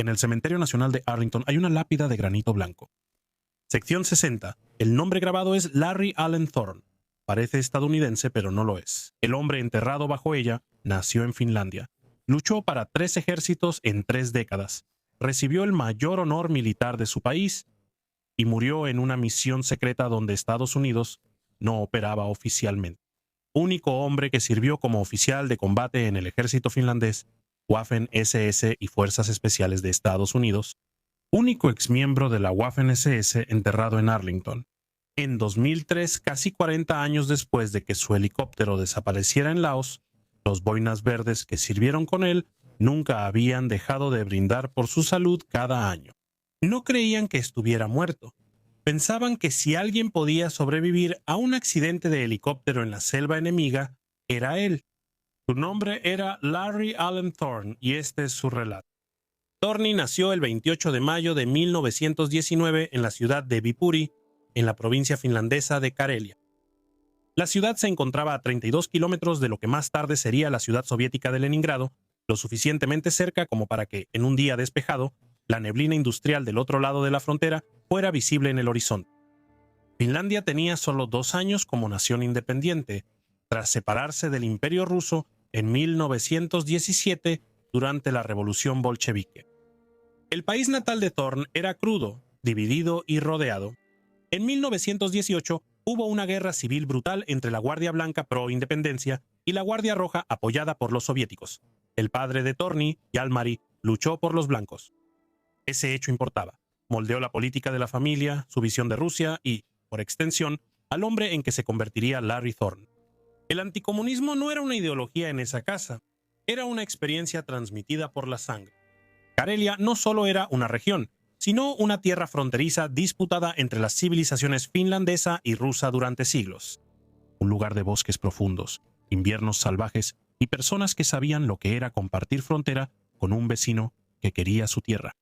En el Cementerio Nacional de Arlington hay una lápida de granito blanco. Sección 60. El nombre grabado es Larry Allen Thorne. Parece estadounidense, pero no lo es. El hombre enterrado bajo ella nació en Finlandia. Luchó para 3 ejércitos en 3 décadas. Recibió el mayor honor militar de su país y murió en una misión secreta donde Estados Unidos no operaba oficialmente. Único hombre que sirvió como oficial de combate en el ejército finlandés, Waffen-SS y Fuerzas Especiales de Estados Unidos. Único exmiembro de la Waffen-SS enterrado en Arlington. En 2003, casi 40 años después de que su helicóptero desapareciera en Laos, los boinas verdes que sirvieron con él nunca habían dejado de brindar por su salud cada año. No creían que estuviera muerto. Pensaban que si alguien podía sobrevivir a un accidente de helicóptero en la selva enemiga, era él. Su nombre era Larry Allen Thorne y este es su relato. Thorne nació el 28 de mayo de 1919 en la ciudad de Viipuri, en la provincia finlandesa de Karelia. La ciudad se encontraba a 32 kilómetros de lo que más tarde sería la ciudad soviética de Leningrado, lo suficientemente cerca como para que, en un día despejado, la neblina industrial del otro lado de la frontera fuera visible en el horizonte. Finlandia tenía solo 2 años como nación independiente, tras separarse del Imperio ruso en 1917 durante la Revolución Bolchevique. El país natal de Thorne era crudo, dividido y rodeado. En 1918 hubo una guerra civil brutal entre la Guardia Blanca pro-independencia y la Guardia Roja apoyada por los soviéticos. El padre de Thorne, Jalmari, luchó por los blancos. Ese hecho importaba. Moldeó la política de la familia, su visión de Rusia y, por extensión, al hombre en que se convertiría Larry Thorne. El anticomunismo no era una ideología en esa casa, era una experiencia transmitida por la sangre. Karelia no solo era una región, sino una tierra fronteriza disputada entre las civilizaciones finlandesa y rusa durante siglos. Un lugar de bosques profundos, inviernos salvajes y personas que sabían lo que era compartir frontera con un vecino que quería su tierra.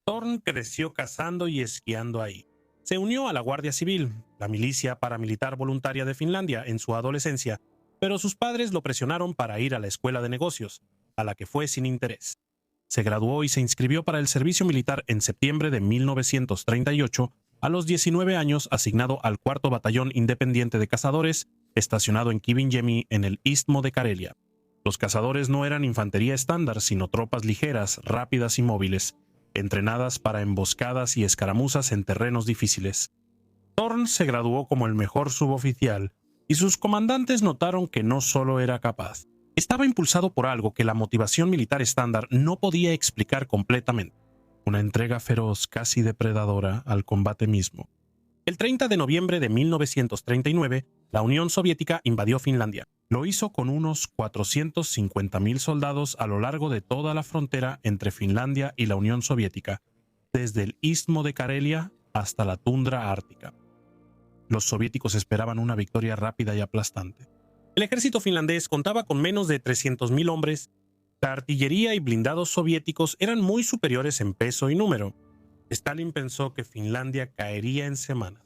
Thorne creció cazando y esquiando ahí. Se unió a la Guardia Civil, la milicia paramilitar voluntaria de Finlandia, en su adolescencia, pero sus padres lo presionaron para ir a la escuela de negocios, a la que fue sin interés. Se graduó y se inscribió para el servicio militar en septiembre de 1938, a los 19 años asignado al 4º Batallón Independiente de Cazadores, estacionado en Kiviniemi en el Istmo de Karelia. Los cazadores no eran infantería estándar, sino tropas ligeras, rápidas y móviles, entrenadas para emboscadas y escaramuzas en terrenos difíciles. Thorne se graduó como el mejor suboficial, y sus comandantes notaron que no solo era capaz. Estaba impulsado por algo que la motivación militar estándar no podía explicar completamente. Una entrega feroz, casi depredadora, al combate mismo. El 30 de noviembre de 1939, la Unión Soviética invadió Finlandia. Lo hizo con unos 450.000 soldados a lo largo de toda la frontera entre Finlandia y la Unión Soviética, desde el Istmo de Karelia hasta la tundra ártica. Los soviéticos esperaban una victoria rápida y aplastante. El ejército finlandés contaba con menos de 300.000 hombres. La artillería y blindados soviéticos eran muy superiores en peso y número. Stalin pensó que Finlandia caería en semanas.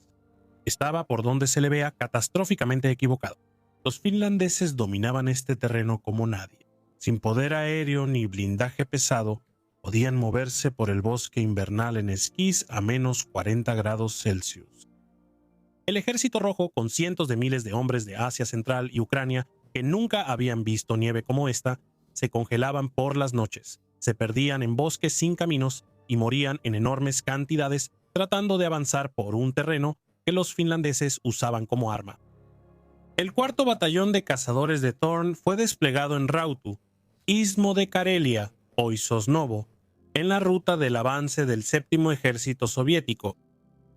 Estaba, por donde se le vea, catastróficamente equivocado. Los finlandeses dominaban este terreno como nadie. Sin poder aéreo ni blindaje pesado, podían moverse por el bosque invernal en esquís a menos 40 grados Celsius. El Ejército Rojo, con cientos de miles de hombres de Asia Central y Ucrania que nunca habían visto nieve como esta, se congelaban por las noches, se perdían en bosques sin caminos y morían en enormes cantidades tratando de avanzar por un terreno que los finlandeses usaban como arma. El 4º Batallón de Cazadores de Thorne fue desplegado en Rautu, Istmo de Karelia o Sosnovo, en la ruta del avance del 7º Ejército Soviético.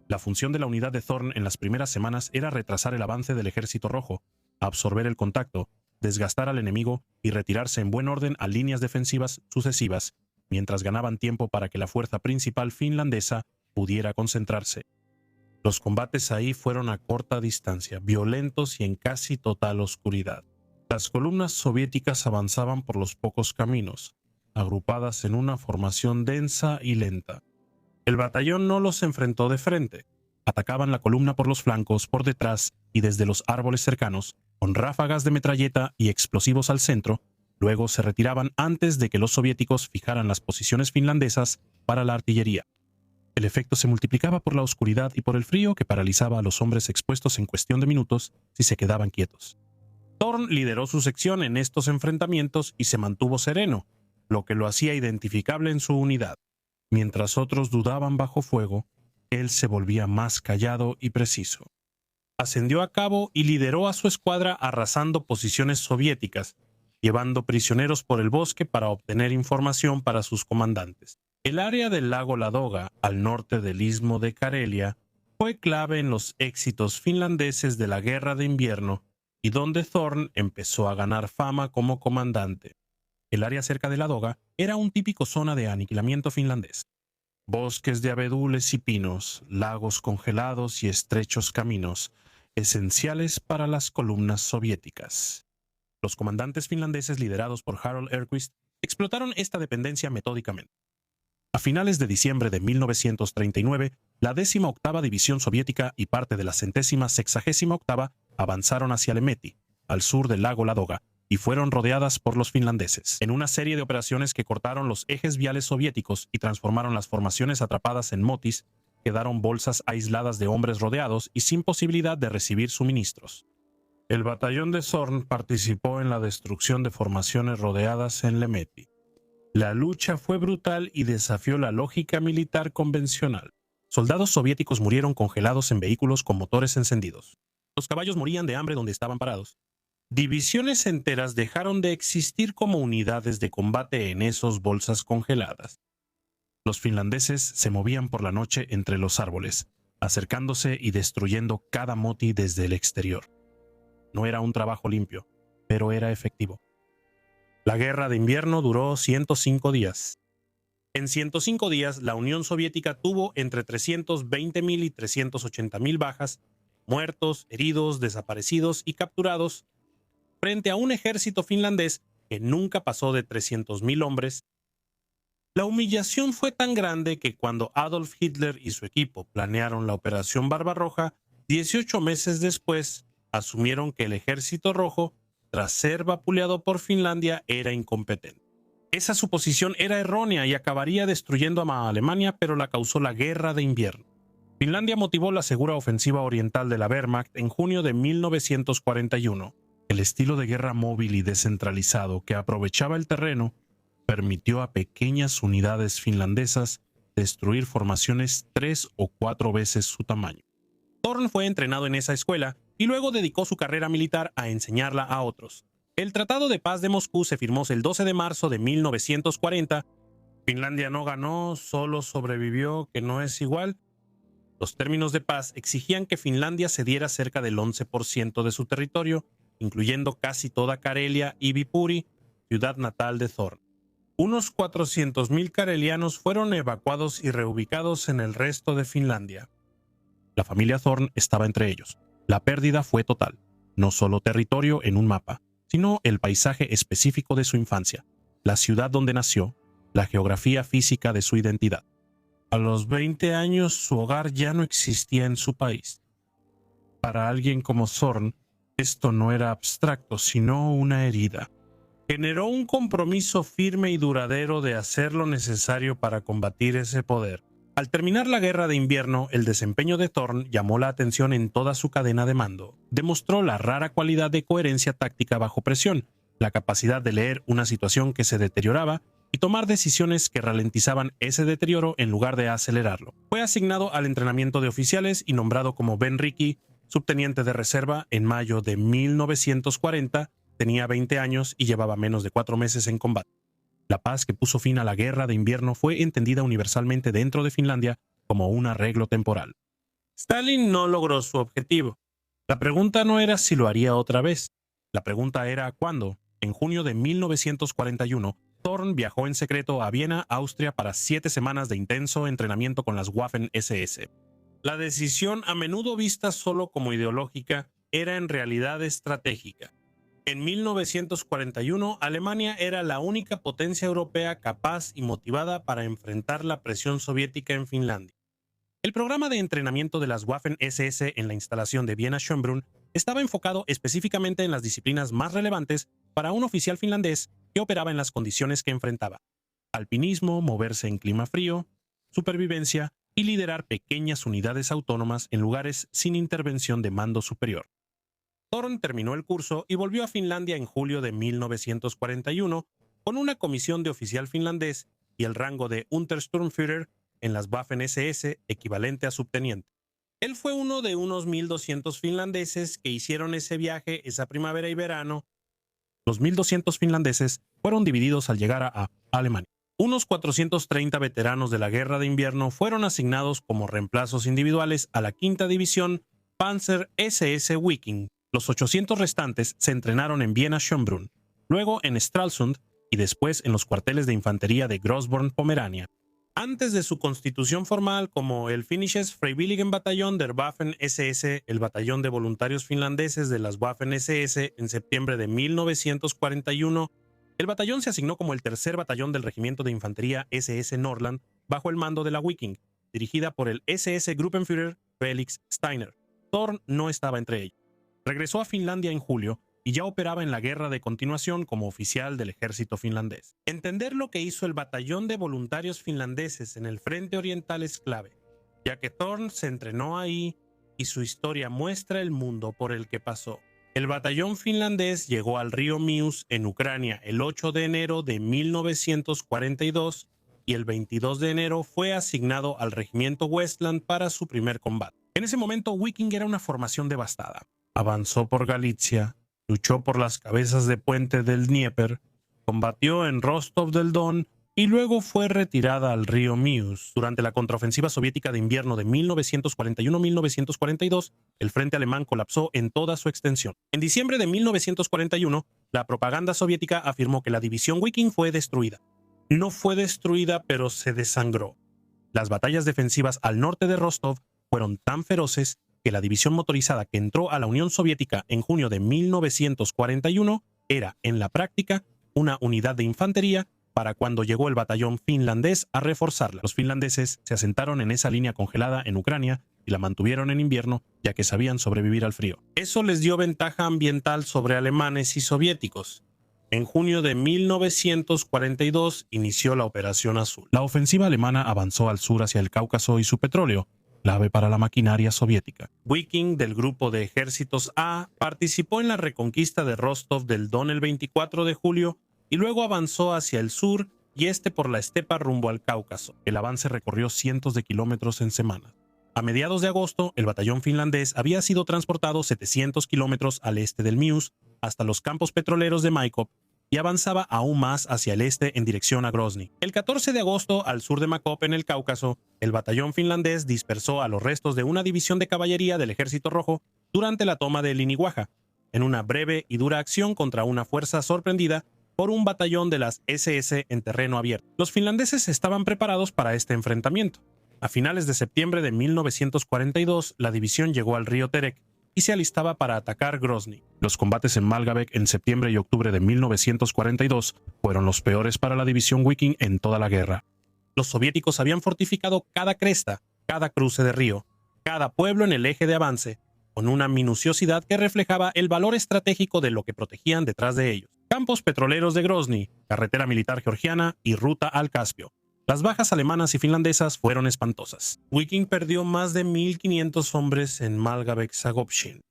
La función de la unidad de Thorne en las primeras semanas era retrasar el avance del Ejército Rojo, absorber el contacto, desgastar al enemigo y retirarse en buen orden a líneas defensivas sucesivas, mientras ganaban tiempo para que la fuerza principal finlandesa pudiera concentrarse. Los combates ahí fueron a corta distancia, violentos y en casi total oscuridad. Las columnas soviéticas avanzaban por los pocos caminos, agrupadas en una formación densa y lenta. El batallón no los enfrentó de frente. Atacaban la columna por los flancos, por detrás y desde los árboles cercanos, con ráfagas de metralleta y explosivos al centro, Luego se retiraban antes de que los soviéticos fijaran las posiciones finlandesas para la artillería. El efecto se multiplicaba por la oscuridad y por el frío que paralizaba a los hombres expuestos en cuestión de minutos si se quedaban quietos. Thorn lideró su sección en estos enfrentamientos y se mantuvo sereno, lo que lo hacía identificable en su unidad. Mientras otros dudaban bajo fuego, él se volvía más callado y preciso. Ascendió a cabo y lideró a su escuadra arrasando posiciones soviéticas, llevando prisioneros por el bosque para obtener información para sus comandantes. El área del lago Ladoga, al norte del istmo de Karelia, fue clave en los éxitos finlandeses de la Guerra de Invierno y donde Thorn empezó a ganar fama como comandante. El área cerca de Ladoga era un típico zona de aniquilamiento finlandés. Bosques de abedules y pinos, lagos congelados y estrechos caminos, esenciales para las columnas soviéticas. Los comandantes finlandeses liderados por Harold Erquist explotaron esta dependencia metódicamente. A finales de diciembre de 1939, la 18ª División Soviética y parte de la 168ª avanzaron hacia Lemeti, al sur del lago Ladoga, y fueron rodeadas por los finlandeses. En una serie de operaciones que cortaron los ejes viales soviéticos y transformaron las formaciones atrapadas en motis, quedaron bolsas aisladas de hombres rodeados y sin posibilidad de recibir suministros. El batallón de Zorn participó en la destrucción de formaciones rodeadas en Lemeti. La lucha fue brutal y desafió la lógica militar convencional. Soldados soviéticos murieron congelados en vehículos con motores encendidos. Los caballos morían de hambre donde estaban parados. Divisiones enteras dejaron de existir como unidades de combate en esas bolsas congeladas. Los finlandeses se movían por la noche entre los árboles, acercándose y destruyendo cada moti desde el exterior. No era un trabajo limpio, pero era efectivo. La Guerra de Invierno duró 105 días. En 105 días, la Unión Soviética tuvo entre 320.000 y 380.000 bajas, muertos, heridos, desaparecidos y capturados, frente a un ejército finlandés que nunca pasó de 300.000 hombres. La humillación fue tan grande que cuando Adolf Hitler y su equipo planearon la Operación Barbarroja, 18 meses después, asumieron que el Ejército Rojo, tras ser vapuleado por Finlandia, era incompetente. Esa suposición era errónea y acabaría destruyendo a Alemania, pero la causó la Guerra de Invierno. Finlandia motivó la segura ofensiva oriental de la Wehrmacht en junio de 1941. El estilo de guerra móvil y descentralizado que aprovechaba el terreno permitió a pequeñas unidades finlandesas destruir formaciones 3 o 4 veces su tamaño. Thorn fue entrenado en esa escuela y luego dedicó su carrera militar a enseñarla a otros. El Tratado de Paz de Moscú se firmó el 12 de marzo de 1940. Finlandia no ganó, solo sobrevivió, que no es igual. Los términos de paz exigían que Finlandia cediera cerca del 11% de su territorio, incluyendo casi toda Karelia y Viipuri, ciudad natal de Thorn. Unos 400.000 karelianos fueron evacuados y reubicados en el resto de Finlandia. La familia Thorn estaba entre ellos. La pérdida fue total, no solo territorio en un mapa, sino el paisaje específico de su infancia, la ciudad donde nació, la geografía física de su identidad. A los 20 años su hogar ya no existía en su país. Para alguien como Thorn, esto no era abstracto, sino una herida. Generó un compromiso firme y duradero de hacer lo necesario para combatir ese poder. Al terminar la Guerra de Invierno, el desempeño de Thorn llamó la atención en toda su cadena de mando. Demostró la rara cualidad de coherencia táctica bajo presión, la capacidad de leer una situación que se deterioraba y tomar decisiones que ralentizaban ese deterioro en lugar de acelerarlo. Fue asignado al entrenamiento de oficiales y nombrado como Ben Ricky, subteniente de reserva, en mayo de 1940. Tenía 20 años y llevaba menos de 4 meses en combate. La paz que puso fin a la Guerra de Invierno fue entendida universalmente dentro de Finlandia como un arreglo temporal. Stalin no logró su objetivo. La pregunta no era si lo haría otra vez. La pregunta era cuándo. En junio de 1941, Thorn viajó en secreto a Viena, Austria, para 7 semanas de intenso entrenamiento con las Waffen-SS. La decisión, a menudo vista solo como ideológica, era en realidad estratégica. En 1941, Alemania era la única potencia europea capaz y motivada para enfrentar la presión soviética en Finlandia. El programa de entrenamiento de las Waffen-SS en la instalación de Viena-Schönbrunn estaba enfocado específicamente en las disciplinas más relevantes para un oficial finlandés que operaba en las condiciones que enfrentaba: alpinismo, moverse en clima frío, supervivencia y liderar pequeñas unidades autónomas en lugares sin intervención de mando superior. Thorn terminó el curso y volvió a Finlandia en julio de 1941 con una comisión de oficial finlandés y el rango de Untersturmführer en las Waffen-SS, equivalente a subteniente. Él fue uno de unos 1.200 finlandeses que hicieron ese viaje esa primavera y verano. Los 1.200 finlandeses fueron divididos al llegar a Alemania. Unos 430 veteranos de la Guerra de Invierno fueron asignados como reemplazos individuales a la quinta división Panzer SS Viking. Los 800 restantes se entrenaron en Viena-Schönbrunn, luego en Stralsund y después en los cuarteles de infantería de Grossborn, Pomerania. Antes de su constitución formal como el Finnisches Freiwilligenbataillon der Waffen-SS, el batallón de voluntarios finlandeses de las Waffen-SS, en septiembre de 1941, el batallón se asignó como el tercer batallón del regimiento de infantería SS Nordland bajo el mando de la Viking, dirigida por el SS Gruppenführer Felix Steiner. Thorn no estaba entre ellos. Regresó a Finlandia en julio y ya operaba en la guerra de continuación como oficial del ejército finlandés. Entender lo que hizo el batallón de voluntarios finlandeses en el frente oriental es clave, ya que Thorn se entrenó ahí y su historia muestra el mundo por el que pasó. El batallón finlandés llegó al río Mius en Ucrania el 8 de enero de 1942 y el 22 de enero fue asignado al regimiento Westland para su primer combate. En ese momento, Viking era una formación devastada. Avanzó por Galicia, luchó por las cabezas de puente del Dnieper, combatió en Rostov del Don y luego fue retirada al río Mius. Durante la contraofensiva soviética de invierno de 1941-1942, el frente alemán colapsó en toda su extensión. En diciembre de 1941, la propaganda soviética afirmó que la división Viking fue destruida. No fue destruida, pero se desangró. Las batallas defensivas al norte de Rostov fueron tan feroces que la división motorizada que entró a la Unión Soviética en junio de 1941 era, en la práctica, una unidad de infantería para cuando llegó el batallón finlandés a reforzarla. Los finlandeses se asentaron en esa línea congelada en Ucrania y la mantuvieron en invierno, ya que sabían sobrevivir al frío. Eso les dio ventaja ambiental sobre alemanes y soviéticos. En junio de 1942 inició la Operación Azul. La ofensiva alemana avanzó al sur hacia el Cáucaso y su petróleo, clave para la maquinaria soviética. Viking, del grupo de ejércitos A, participó en la reconquista de Rostov del Don el 24 de julio y luego avanzó hacia el sur y este por la estepa rumbo al Cáucaso. El avance recorrió cientos de kilómetros en semanas. A mediados de agosto, el batallón finlandés había sido transportado 700 kilómetros al este del Mius hasta los campos petroleros de Maikop y avanzaba aún más hacia el este en dirección a Grozny. El 14 de agosto, al sur de Maikop en el Cáucaso, el batallón finlandés dispersó a los restos de una división de caballería del Ejército Rojo durante la toma de Linihuaja, en una breve y dura acción contra una fuerza sorprendida por un batallón de las SS en terreno abierto. Los finlandeses estaban preparados para este enfrentamiento. A finales de septiembre de 1942, la división llegó al río Terek y se alistaba para atacar Grozny. Los combates en Malgabek en septiembre y octubre de 1942 fueron los peores para la división Viking en toda la guerra. Los soviéticos habían fortificado cada cresta, cada cruce de río, cada pueblo en el eje de avance, con una minuciosidad que reflejaba el valor estratégico de lo que protegían detrás de ellos. Campos petroleros de Grozny, carretera militar georgiana y ruta al Caspio. Las bajas alemanas y finlandesas fueron espantosas. Viking perdió más de 1.500 hombres en Malgabek-Zagopchin.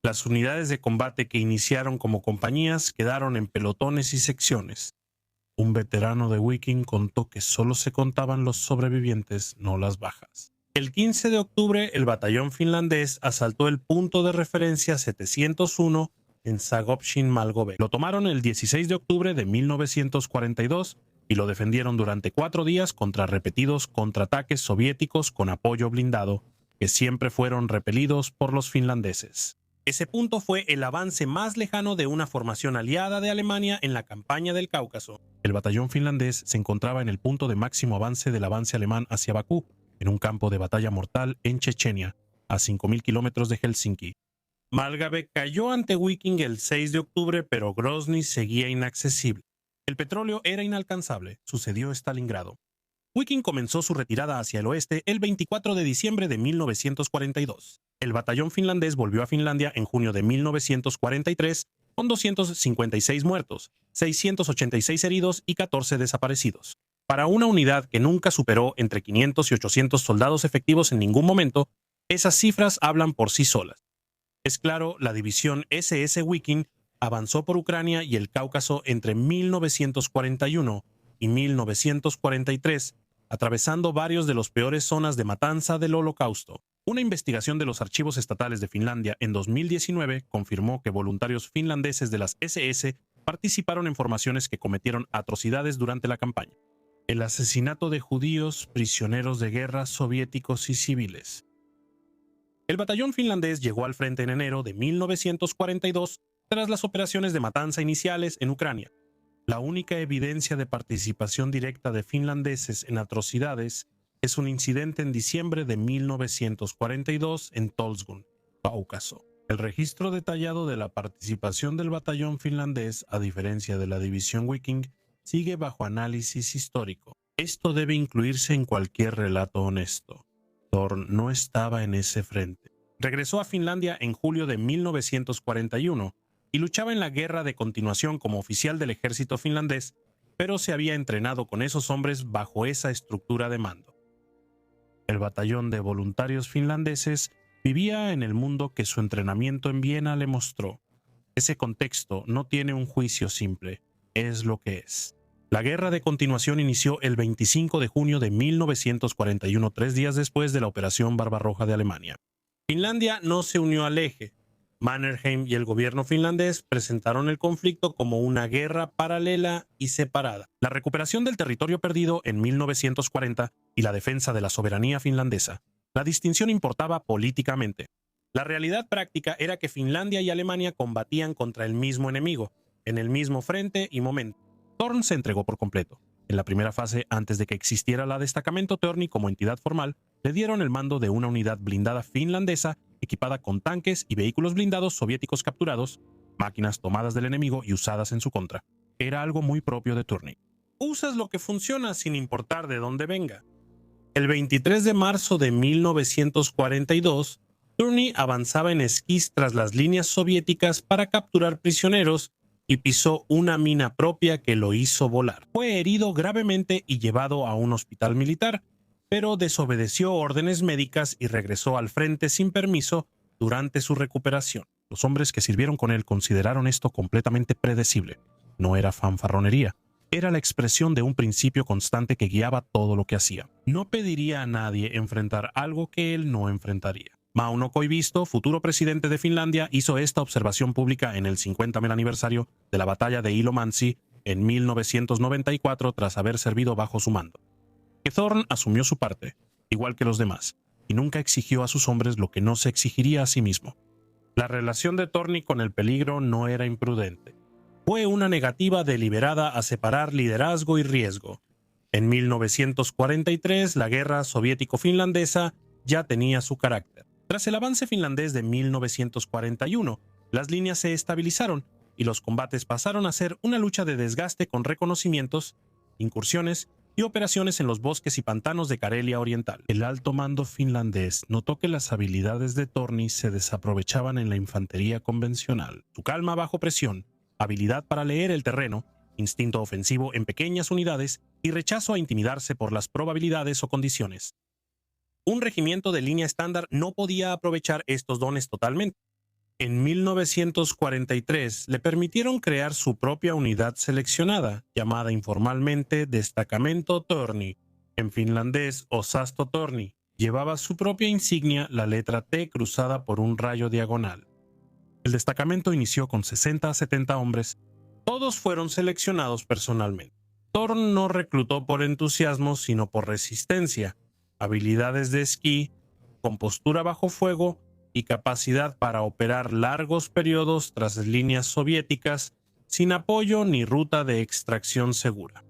Las unidades de combate que iniciaron como compañías quedaron en pelotones y secciones. Un veterano de Viking contó que solo se contaban los sobrevivientes, no las bajas. El 15 de octubre, el batallón finlandés asaltó el punto de referencia 701 en Zagopchin-Malgobek. Lo tomaron el 16 de octubre de 1942 y lo defendieron durante 4 días contra repetidos contraataques soviéticos con apoyo blindado, que siempre fueron repelidos por los finlandeses. Ese punto fue el avance más lejano de una formación aliada de Alemania en la campaña del Cáucaso. El batallón finlandés se encontraba en el punto de máximo avance del avance alemán hacia Bakú, en un campo de batalla mortal en Chechenia, a 5.000 kilómetros de Helsinki. Malgabek cayó ante Viking el 6 de octubre, pero Grozny seguía inaccesible. El petróleo era inalcanzable, sucedió Stalingrado. Viking comenzó su retirada hacia el oeste el 24 de diciembre de 1942. El batallón finlandés volvió a Finlandia en junio de 1943 con 256 muertos, 686 heridos y 14 desaparecidos. Para una unidad que nunca superó entre 500 y 800 soldados efectivos en ningún momento, esas cifras hablan por sí solas. Es claro, la división SS Wiking avanzó por Ucrania y el Cáucaso entre 1941 y 1943, atravesando varios de los peores zonas de matanza del Holocausto. Una investigación de los archivos estatales de Finlandia en 2019 confirmó que voluntarios finlandeses de las SS participaron en formaciones que cometieron atrocidades durante la campaña. El asesinato de judíos, prisioneros de guerra soviéticos y civiles. El batallón finlandés llegó al frente en enero de 1942 tras las operaciones de matanza iniciales en Ucrania. La única evidencia de participación directa de finlandeses en atrocidades es un incidente en diciembre de 1942 en Tolsgun, Cáucaso. El registro detallado de la participación del batallón finlandés, a diferencia de la división Wiking, sigue bajo análisis histórico. Esto debe incluirse en cualquier relato honesto. Thorn no estaba en ese frente. Regresó a Finlandia en julio de 1941 y luchaba en la guerra de continuación como oficial del ejército finlandés, pero se había entrenado con esos hombres bajo esa estructura de mando. El batallón de voluntarios finlandeses vivía en el mundo que su entrenamiento en Viena le mostró. Ese contexto no tiene un juicio simple, es lo que es. La guerra de continuación inició el 25 de junio de 1941, 3 días después de la Operación Barbarroja de Alemania. Finlandia no se unió al eje. Mannerheim y el gobierno finlandés presentaron el conflicto como una guerra paralela y separada. La recuperación del territorio perdido en 1940 y la defensa de la soberanía finlandesa. La distinción importaba políticamente. La realidad práctica era que Finlandia y Alemania combatían contra el mismo enemigo, en el mismo frente y momento. Thorn se entregó por completo. En la primera fase, antes de que existiera la Destacamento Torni como entidad formal, le dieron el mando de una unidad blindada finlandesa equipada con tanques y vehículos blindados soviéticos capturados, máquinas tomadas del enemigo y usadas en su contra. Era algo muy propio de Torni. Usas lo que funciona sin importar de dónde venga. El 23 de marzo de 1942, Torni avanzaba en esquís tras las líneas soviéticas para capturar prisioneros y pisó una mina propia que lo hizo volar. Fue herido gravemente y llevado a un hospital militar, pero desobedeció órdenes médicas y regresó al frente sin permiso durante su recuperación. Los hombres que sirvieron con él consideraron esto completamente predecible. No era fanfarronería, era la expresión de un principio constante que guiaba todo lo que hacía. No pediría a nadie enfrentar algo que él no enfrentaría. Mauno Koivisto, futuro presidente de Finlandia, hizo esta observación pública en el 50º aniversario de la batalla de Ilomantsi en 1994 tras haber servido bajo su mando. Que Thorn asumió su parte, igual que los demás, y nunca exigió a sus hombres lo que no se exigiría a sí mismo. La relación de Torni con el peligro no era imprudente. Fue una negativa deliberada a separar liderazgo y riesgo. En 1943, la guerra soviético-finlandesa ya tenía su carácter. Tras el avance finlandés de 1941, las líneas se estabilizaron y los combates pasaron a ser una lucha de desgaste con reconocimientos, incursiones y operaciones en los bosques y pantanos de Karelia Oriental. El alto mando finlandés notó que las habilidades de Torni se desaprovechaban en la infantería convencional. Su calma bajo presión, habilidad para leer el terreno, instinto ofensivo en pequeñas unidades y rechazo a intimidarse por las probabilidades o condiciones. Un regimiento de línea estándar no podía aprovechar estos dones totalmente. En 1943 le permitieron crear su propia unidad seleccionada, llamada informalmente Destacamento Torni, en finlandés Osasto Torni. Llevaba su propia insignia, la letra T cruzada por un rayo diagonal. El destacamento inició con 60 a 70 hombres. Todos fueron seleccionados personalmente. Thorn no reclutó por entusiasmo, sino por resistencia, habilidades de esquí, compostura bajo fuego y capacidad para operar largos periodos tras líneas soviéticas sin apoyo ni ruta de extracción segura.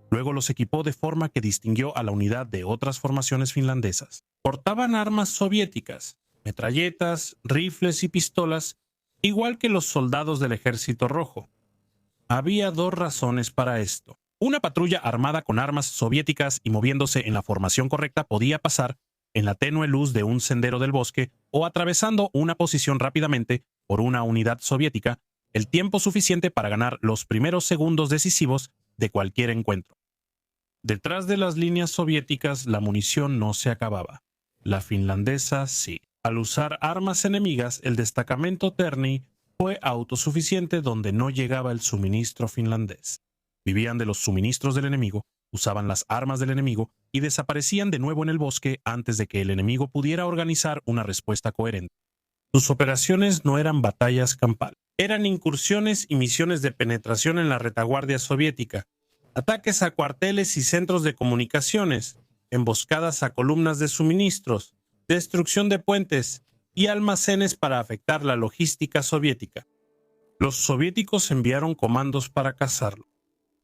Luego los equipó de forma que distinguió a la unidad de otras formaciones finlandesas. Portaban armas soviéticas, metralletas, rifles y pistolas, igual que los soldados del Ejército Rojo. Había dos razones para esto. Una patrulla armada con armas soviéticas y moviéndose en la formación correcta podía pasar en la tenue luz de un sendero del bosque o atravesando una posición rápidamente por una unidad soviética el tiempo suficiente para ganar los primeros segundos decisivos de cualquier encuentro. Detrás de las líneas soviéticas la munición no se acababa. La finlandesa sí. Al usar armas enemigas, el destacamento Terni fue autosuficiente donde no llegaba el suministro finlandés. Vivían de los suministros del enemigo, usaban las armas del enemigo y desaparecían de nuevo en el bosque antes de que el enemigo pudiera organizar una respuesta coherente. Sus operaciones no eran batallas campales, eran incursiones y misiones de penetración en la retaguardia soviética, ataques a cuarteles y centros de comunicaciones, emboscadas a columnas de suministros, destrucción de puentes y almacenes para afectar la logística soviética. Los soviéticos enviaron comandos para cazarlo.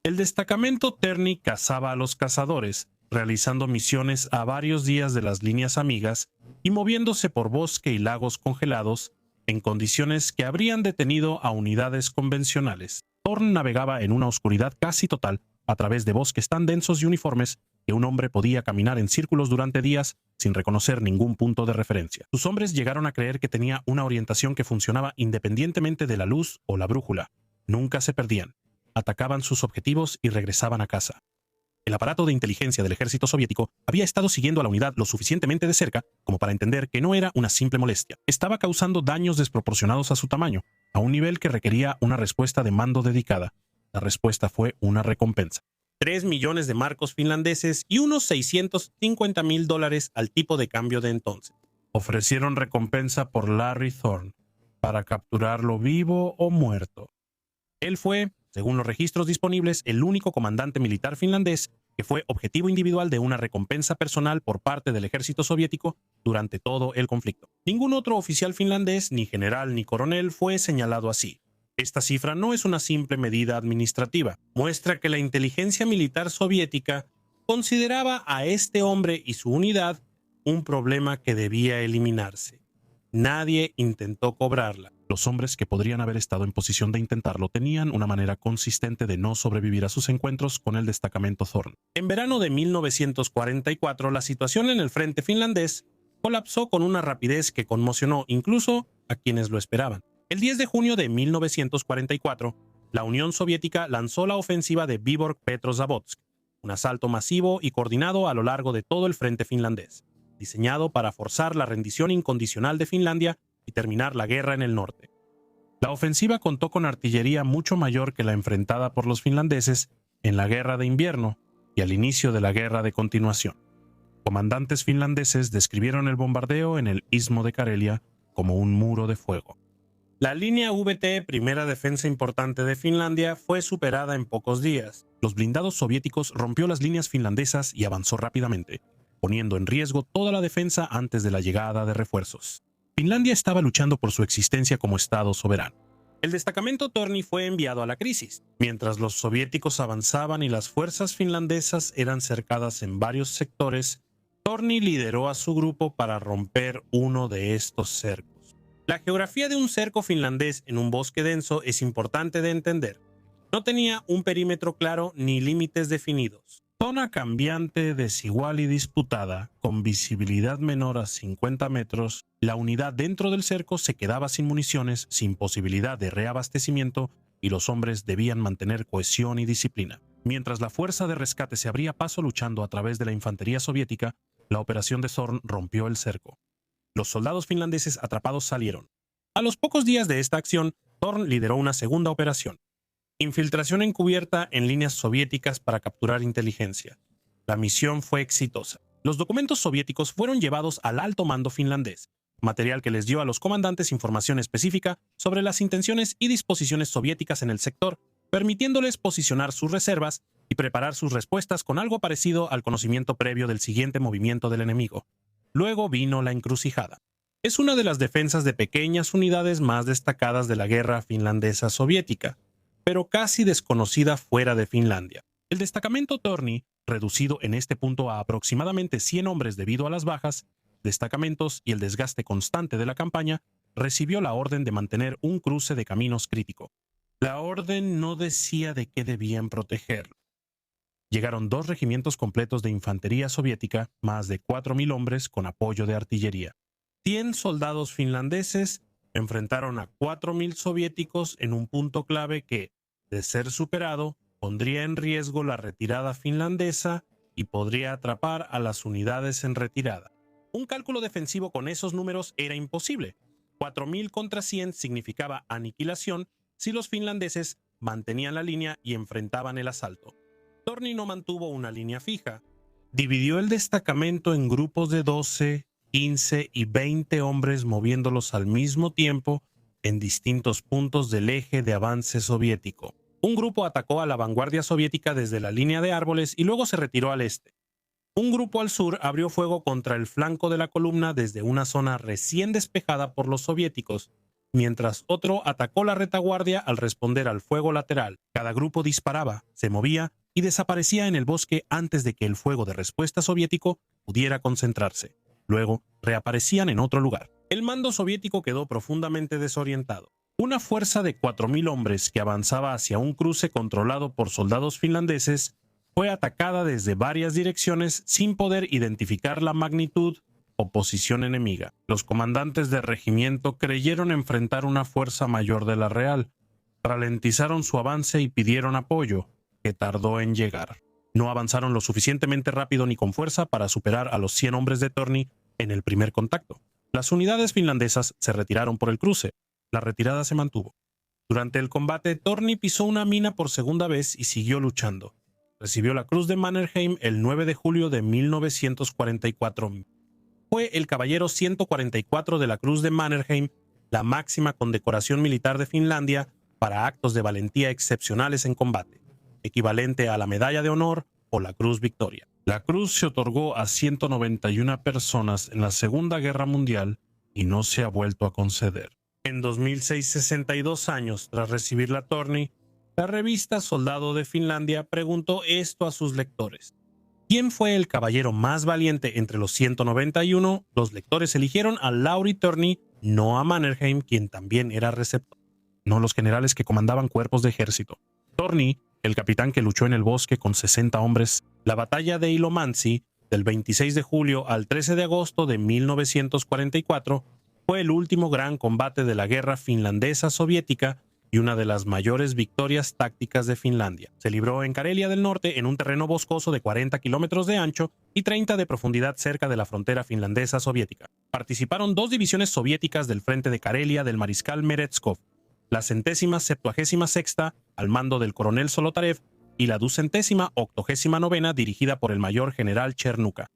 El destacamento Terni cazaba a los cazadores, realizando misiones a varios días de las líneas amigas y moviéndose por bosque y lagos congelados en condiciones que habrían detenido a unidades convencionales. Thorn navegaba en una oscuridad casi total a través de bosques tan densos y uniformes que un hombre podía caminar en círculos durante días sin reconocer ningún punto de referencia. Sus hombres llegaron a creer que tenía una orientación que funcionaba independientemente de la luz o la brújula. Nunca se perdían. Atacaban sus objetivos y regresaban a casa. El aparato de inteligencia del ejército soviético había estado siguiendo a la unidad lo suficientemente de cerca como para entender que no era una simple molestia. Estaba causando daños desproporcionados a su tamaño, a un nivel que requería una respuesta de mando dedicada. La respuesta fue una recompensa. 3 millones de marcos finlandeses y unos $650,000 al tipo de cambio de entonces. Ofrecieron recompensa por Larry Thorn, para capturarlo vivo o muerto. Él fue, según los registros disponibles, el único comandante militar finlandés que fue objetivo individual de una recompensa personal por parte del ejército soviético durante todo el conflicto. Ningún otro oficial finlandés, ni general ni coronel, fue señalado así. Esta cifra no es una simple medida administrativa. Muestra que la inteligencia militar soviética consideraba a este hombre y su unidad un problema que debía eliminarse. Nadie intentó cobrarla. Los hombres que podrían haber estado en posición de intentarlo tenían una manera consistente de no sobrevivir a sus encuentros con el destacamento Thorn. En verano de 1944, la situación en el frente finlandés colapsó con una rapidez que conmocionó incluso a quienes lo esperaban. El 10 de junio de 1944, la Unión Soviética lanzó la ofensiva de Vyborg-Petrozavodsk, un asalto masivo y coordinado a lo largo de todo el frente finlandés, diseñado para forzar la rendición incondicional de Finlandia y terminar la guerra en el norte. La ofensiva contó con artillería mucho mayor que la enfrentada por los finlandeses en la Guerra de Invierno y al inicio de la Guerra de Continuación. Comandantes finlandeses describieron el bombardeo en el Istmo de Karelia como un muro de fuego. La línea VT, primera defensa importante de Finlandia, fue superada en pocos días. Los blindados soviéticos rompió las líneas finlandesas y avanzó rápidamente, poniendo en riesgo toda la defensa antes de la llegada de refuerzos. Finlandia estaba luchando por su existencia como Estado soberano. El destacamento Torni fue enviado a la crisis. Mientras los soviéticos avanzaban y las fuerzas finlandesas eran cercadas en varios sectores, Torni lideró a su grupo para romper uno de estos cercos. La geografía de un cerco finlandés en un bosque denso es importante de entender. No tenía un perímetro claro ni límites definidos. Zona cambiante, desigual y disputada, con visibilidad menor a 50 metros, la unidad dentro del cerco se quedaba sin municiones, sin posibilidad de reabastecimiento, y los hombres debían mantener cohesión y disciplina. Mientras la fuerza de rescate se abría paso luchando a través de la infantería soviética, la operación de Thorn rompió el cerco. Los soldados finlandeses atrapados salieron. A los pocos días de esta acción, Thorn lideró una segunda operación. Infiltración encubierta en líneas soviéticas para capturar inteligencia. La misión fue exitosa. Los documentos soviéticos fueron llevados al alto mando finlandés, material que les dio a los comandantes información específica sobre las intenciones y disposiciones soviéticas en el sector, permitiéndoles posicionar sus reservas y preparar sus respuestas con algo parecido al conocimiento previo del siguiente movimiento del enemigo. Luego vino la encrucijada. Es una de las defensas de pequeñas unidades más destacadas de la guerra finlandesa soviética, pero casi desconocida fuera de Finlandia. El destacamento Torni, reducido en este punto a aproximadamente 100 hombres debido a las bajas, destacamentos y el desgaste constante de la campaña, recibió la orden de mantener un cruce de caminos crítico. La orden no decía de qué debían protegerlo. Llegaron 2 regimientos completos de infantería soviética, más de 4.000 hombres con apoyo de artillería, 100 soldados finlandeses Enfrentaron a 4.000 soviéticos en un punto clave que, de ser superado, pondría en riesgo la retirada finlandesa y podría atrapar a las unidades en retirada. Un cálculo defensivo con esos números era imposible. 4.000 contra 100 significaba aniquilación si los finlandeses mantenían la línea y enfrentaban el asalto. Torny no mantuvo una línea fija. Dividió el destacamento en grupos de 12, 15 y 20 hombres, moviéndolos al mismo tiempo en distintos puntos del eje de avance soviético. Un grupo atacó a la vanguardia soviética desde la línea de árboles y luego se retiró al este. Un grupo al sur abrió fuego contra el flanco de la columna desde una zona recién despejada por los soviéticos, mientras otro atacó la retaguardia al responder al fuego lateral. Cada grupo disparaba, se movía y desaparecía en el bosque antes de que el fuego de respuesta soviético pudiera concentrarse. Luego reaparecían en otro lugar. El mando soviético quedó profundamente desorientado. Una fuerza de 4.000 hombres que avanzaba hacia un cruce controlado por soldados finlandeses fue atacada desde varias direcciones sin poder identificar la magnitud o posición enemiga. Los comandantes del regimiento creyeron enfrentar una fuerza mayor de la real, ralentizaron su avance y pidieron apoyo, que tardó en llegar. No avanzaron lo suficientemente rápido ni con fuerza para superar a los 100 hombres de Torny en el primer contacto. Las unidades finlandesas se retiraron por el cruce. La retirada se mantuvo. Durante el combate, Torny pisó una mina por segunda vez y siguió luchando. Recibió la Cruz de Mannerheim el 9 de julio de 1944. Fue el caballero 144 de la Cruz de Mannerheim, la máxima condecoración militar de Finlandia para actos de valentía excepcionales en combate, equivalente a la Medalla de Honor o la Cruz Victoria. La cruz se otorgó a 191 personas en la Segunda Guerra Mundial y no se ha vuelto a conceder. En 2006, 62 años tras recibir la Torny, la revista Soldado de Finlandia preguntó esto a sus lectores. ¿Quién fue el caballero más valiente entre los 191? Los lectores eligieron a Lauri Torny, no a Mannerheim, quien también era receptor, no los generales que comandaban cuerpos de ejército. Torny, el capitán que luchó en el bosque con 60 hombres, la batalla de Ilomantsi, del 26 de julio al 13 de agosto de 1944, fue el último gran combate de la guerra finlandesa-soviética y una de las mayores victorias tácticas de Finlandia. Se libró en Karelia del Norte en un terreno boscoso de 40 kilómetros de ancho y 30 de profundidad cerca de la frontera finlandesa-soviética. Participaron 2 divisiones soviéticas del frente de Karelia del mariscal Meretskov, la 176ª al mando del coronel Solotarev y la 289ª dirigida por el mayor general Chernuka.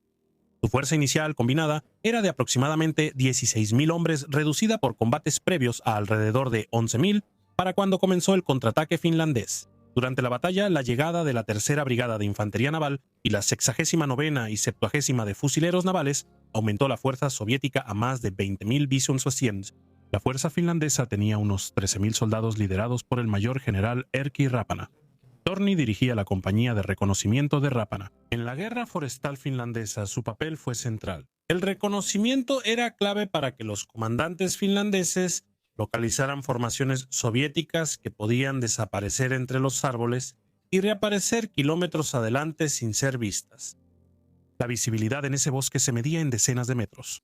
Su fuerza inicial combinada era de aproximadamente 16.000 hombres, reducida por combates previos a alrededor de 11.000 para cuando comenzó el contraataque finlandés. Durante la batalla, la llegada de la Tercera Brigada de Infantería Naval y la 69ª y 70ª de Fusileros Navales aumentó la fuerza soviética a más de 20.000 Bisonsuosiens. La fuerza finlandesa tenía unos 13.000 soldados liderados por el mayor general Erkki Rapana. Torny dirigía la compañía de reconocimiento de Rapana. En la guerra forestal finlandesa su papel fue central. El reconocimiento era clave para que los comandantes finlandeses localizaran formaciones soviéticas que podían desaparecer entre los árboles y reaparecer kilómetros adelante sin ser vistas. La visibilidad en ese bosque se medía en decenas de metros.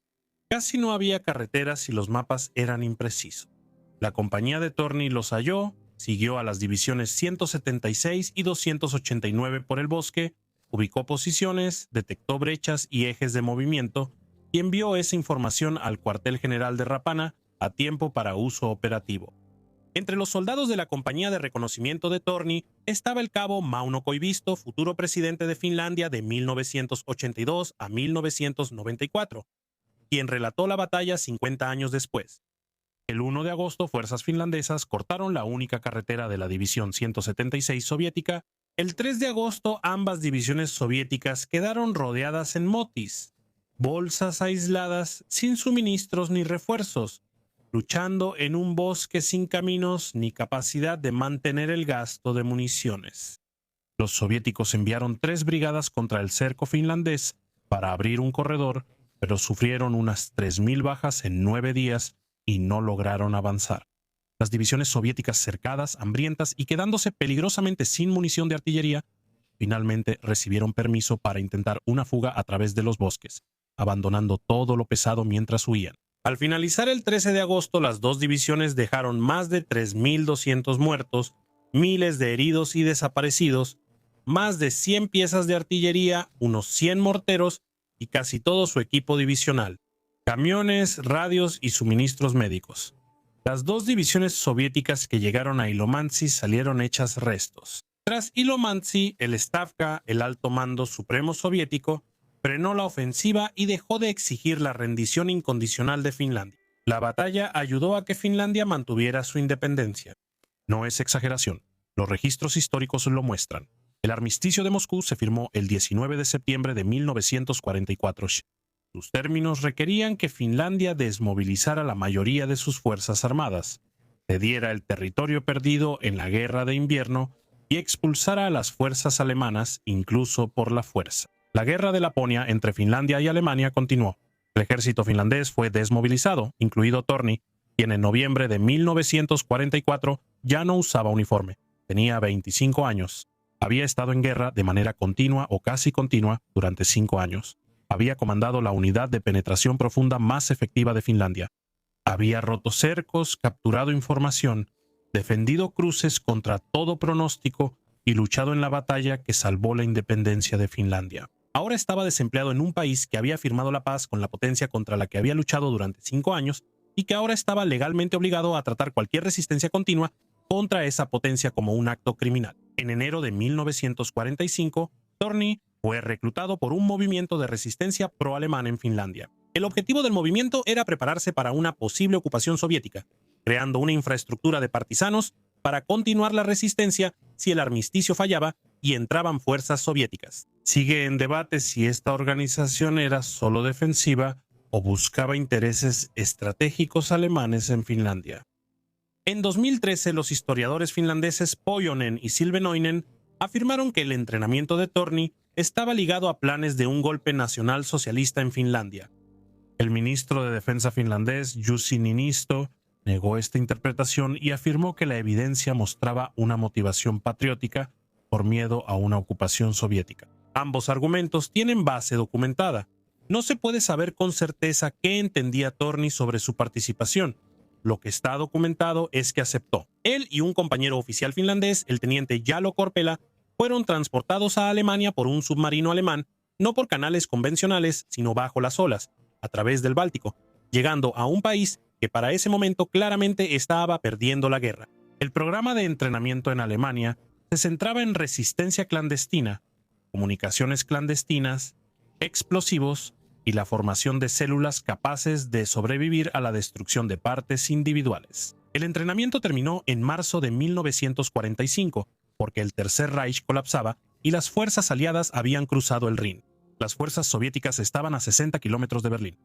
Casi no había carreteras y los mapas eran imprecisos. La compañía de Torny los halló, siguió a las divisiones 176 y 289 por el bosque, ubicó posiciones, detectó brechas y ejes de movimiento y envió esa información al cuartel general de Rapana a tiempo para uso operativo. Entre los soldados de la compañía de reconocimiento de Torny estaba el cabo Mauno Koivisto, futuro presidente de Finlandia de 1982 a 1994, quien relató la batalla 50 años después. El 1 de agosto, fuerzas finlandesas cortaron la única carretera de la División 176 soviética. El 3 de agosto, ambas divisiones soviéticas quedaron rodeadas en motis, bolsas aisladas sin suministros ni refuerzos, luchando en un bosque sin caminos ni capacidad de mantener el gasto de municiones. Los soviéticos enviaron 3 brigadas contra el cerco finlandés para abrir un corredor, pero sufrieron unas 3.000 bajas en 9 días y no lograron avanzar. Las divisiones soviéticas cercadas, hambrientas y quedándose peligrosamente sin munición de artillería, finalmente recibieron permiso para intentar una fuga a través de los bosques, abandonando todo lo pesado mientras huían. Al finalizar el 13 de agosto, las dos divisiones dejaron más de 3.200 muertos, miles de heridos y desaparecidos, más de 100 piezas de artillería, unos 100 morteros y casi todo su equipo divisional, camiones, radios y suministros médicos. Las dos divisiones soviéticas que llegaron a Ilomantsi salieron hechas restos. Tras Ilomantsi, el Stavka, el alto mando supremo soviético, frenó la ofensiva y dejó de exigir la rendición incondicional de Finlandia. La batalla ayudó a que Finlandia mantuviera su independencia. No es exageración, los registros históricos lo muestran. El armisticio de Moscú se firmó el 19 de septiembre de 1944. Sus términos requerían que Finlandia desmovilizara la mayoría de sus fuerzas armadas, cediera el territorio perdido en la guerra de invierno y expulsara a las fuerzas alemanas, incluso por la fuerza. La guerra de Laponia entre Finlandia y Alemania continuó. El ejército finlandés fue desmovilizado, incluido Torni, quien en noviembre de 1944 ya no usaba uniforme. Tenía 25 años. Había estado en guerra de manera continua o casi continua durante 5 años. Había comandado la unidad de penetración profunda más efectiva de Finlandia. Había roto cercos, capturado información, defendido cruces contra todo pronóstico y luchado en la batalla que salvó la independencia de Finlandia. Ahora estaba desempleado en un país que había firmado la paz con la potencia contra la que había luchado durante 5 años y que ahora estaba legalmente obligado a tratar cualquier resistencia continua contra esa potencia como un acto criminal. En enero de 1945, Torni fue reclutado por un movimiento de resistencia pro-alemán en Finlandia. El objetivo del movimiento era prepararse para una posible ocupación soviética, creando una infraestructura de partisanos para continuar la resistencia si el armisticio fallaba y entraban fuerzas soviéticas. Sigue en debate si esta organización era solo defensiva o buscaba intereses estratégicos alemanes en Finlandia. En 2013, los historiadores finlandeses Pohjonen y Silvenoinen afirmaron que el entrenamiento de Torni estaba ligado a planes de un golpe nacional socialista en Finlandia. El ministro de Defensa finlandés, Jussi Niinistö, negó esta interpretación y afirmó que la evidencia mostraba una motivación patriótica por miedo a una ocupación soviética. Ambos argumentos tienen base documentada. No se puede saber con certeza qué entendía Torni sobre su participación. Lo que está documentado es que aceptó. Él y un compañero oficial finlandés, el teniente Jalo Korpela, fueron transportados a Alemania por un submarino alemán, no por canales convencionales, sino bajo las olas, a través del Báltico, llegando a un país que para ese momento claramente estaba perdiendo la guerra. El programa de entrenamiento en Alemania se centraba en resistencia clandestina, comunicaciones clandestinas, explosivos y la formación de células capaces de sobrevivir a la destrucción de partes individuales. El entrenamiento terminó en marzo de 1945, porque el Tercer Reich colapsaba y las fuerzas aliadas habían cruzado el Rin. Las fuerzas soviéticas estaban a 60 kilómetros de Berlín.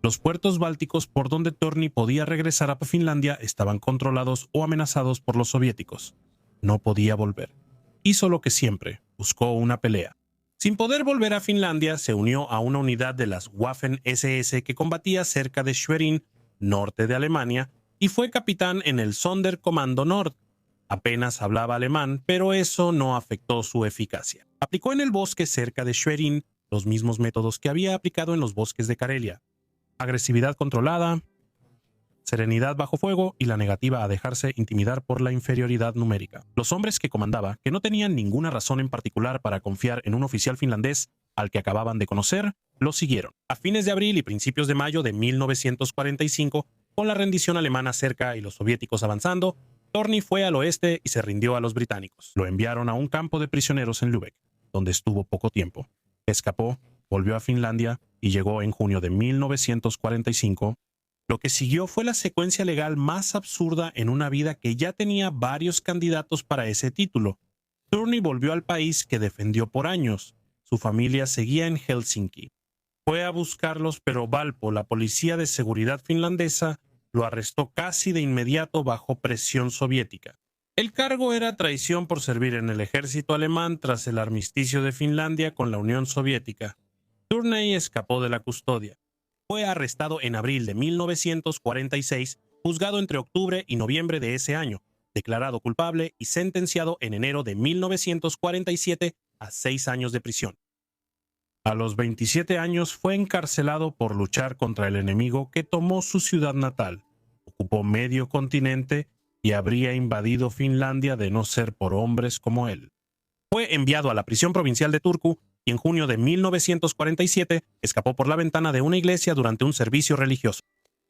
Los puertos bálticos por donde Torni podía regresar a Finlandia estaban controlados o amenazados por los soviéticos. No podía volver. Hizo lo que siempre, buscó una pelea. Sin poder volver a Finlandia, se unió a una unidad de las Waffen-SS que combatía cerca de Schwerin, norte de Alemania, y fue capitán en el Sonderkommando Nord. Apenas hablaba alemán, pero eso no afectó su eficacia. Aplicó en el bosque cerca de Schwerin los mismos métodos que había aplicado en los bosques de Karelia: agresividad controlada, serenidad bajo fuego y la negativa a dejarse intimidar por la inferioridad numérica. Los hombres que comandaba, que no tenían ninguna razón en particular para confiar en un oficial finlandés al que acababan de conocer, lo siguieron. A fines de abril y principios de mayo de 1945, con la rendición alemana cerca y los soviéticos avanzando, Torni fue al oeste y se rindió a los británicos. Lo enviaron a un campo de prisioneros en Lübeck, donde estuvo poco tiempo. Escapó, volvió a Finlandia y llegó en junio de 1945. Lo que siguió fue la secuencia legal más absurda en una vida que ya tenía varios candidatos para ese título. Torni volvió al país que defendió por años. Su familia seguía en Helsinki. Fue a buscarlos, pero Valpo, la policía de seguridad finlandesa, lo arrestó casi de inmediato bajo presión soviética. El cargo era traición por servir en el ejército alemán tras el armisticio de Finlandia con la Unión Soviética. Torni escapó de la custodia. Fue arrestado en abril de 1946, juzgado entre octubre y noviembre de ese año, declarado culpable y sentenciado en enero de 1947 a 6 años de prisión. A los 27 años fue encarcelado por luchar contra el enemigo que tomó su ciudad natal, ocupó medio continente y habría invadido Finlandia de no ser por hombres como él. Fue enviado a la prisión provincial de Turku y en junio de 1947 escapó por la ventana de una iglesia durante un servicio religioso.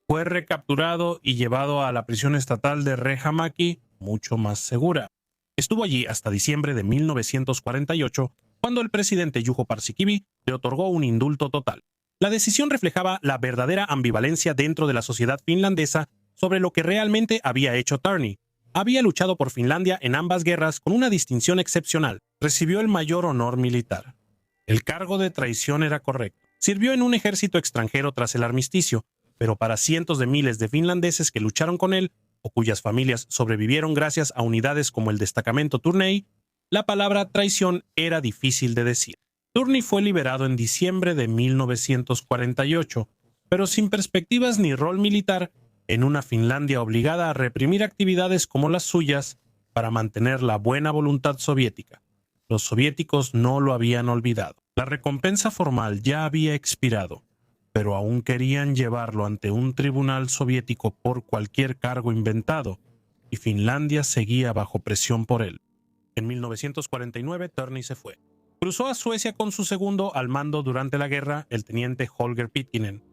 Fue recapturado y llevado a la prisión estatal de Rajamäki, mucho más segura. Estuvo allí hasta diciembre de 1948, cuando el presidente Juho Paasikivi le otorgó un indulto total. La decisión reflejaba la verdadera ambivalencia dentro de la sociedad finlandesa sobre lo que realmente había hecho Turney. Había luchado por Finlandia en ambas guerras con una distinción excepcional. Recibió el mayor honor militar. El cargo de traición era correcto. Sirvió en un ejército extranjero tras el armisticio, pero para cientos de miles de finlandeses que lucharon con él, o cuyas familias sobrevivieron gracias a unidades como el destacamento Turney, la palabra traición era difícil de decir. Turney fue liberado en diciembre de 1948, pero sin perspectivas ni rol militar, en una Finlandia obligada a reprimir actividades como las suyas para mantener la buena voluntad soviética. Los soviéticos no lo habían olvidado. La recompensa formal ya había expirado, pero aún querían llevarlo ante un tribunal soviético por cualquier cargo inventado, y Finlandia seguía bajo presión por él. En 1949, Turney se fue. Cruzó a Suecia con su segundo al mando durante la guerra, el teniente Holger Pitkänen,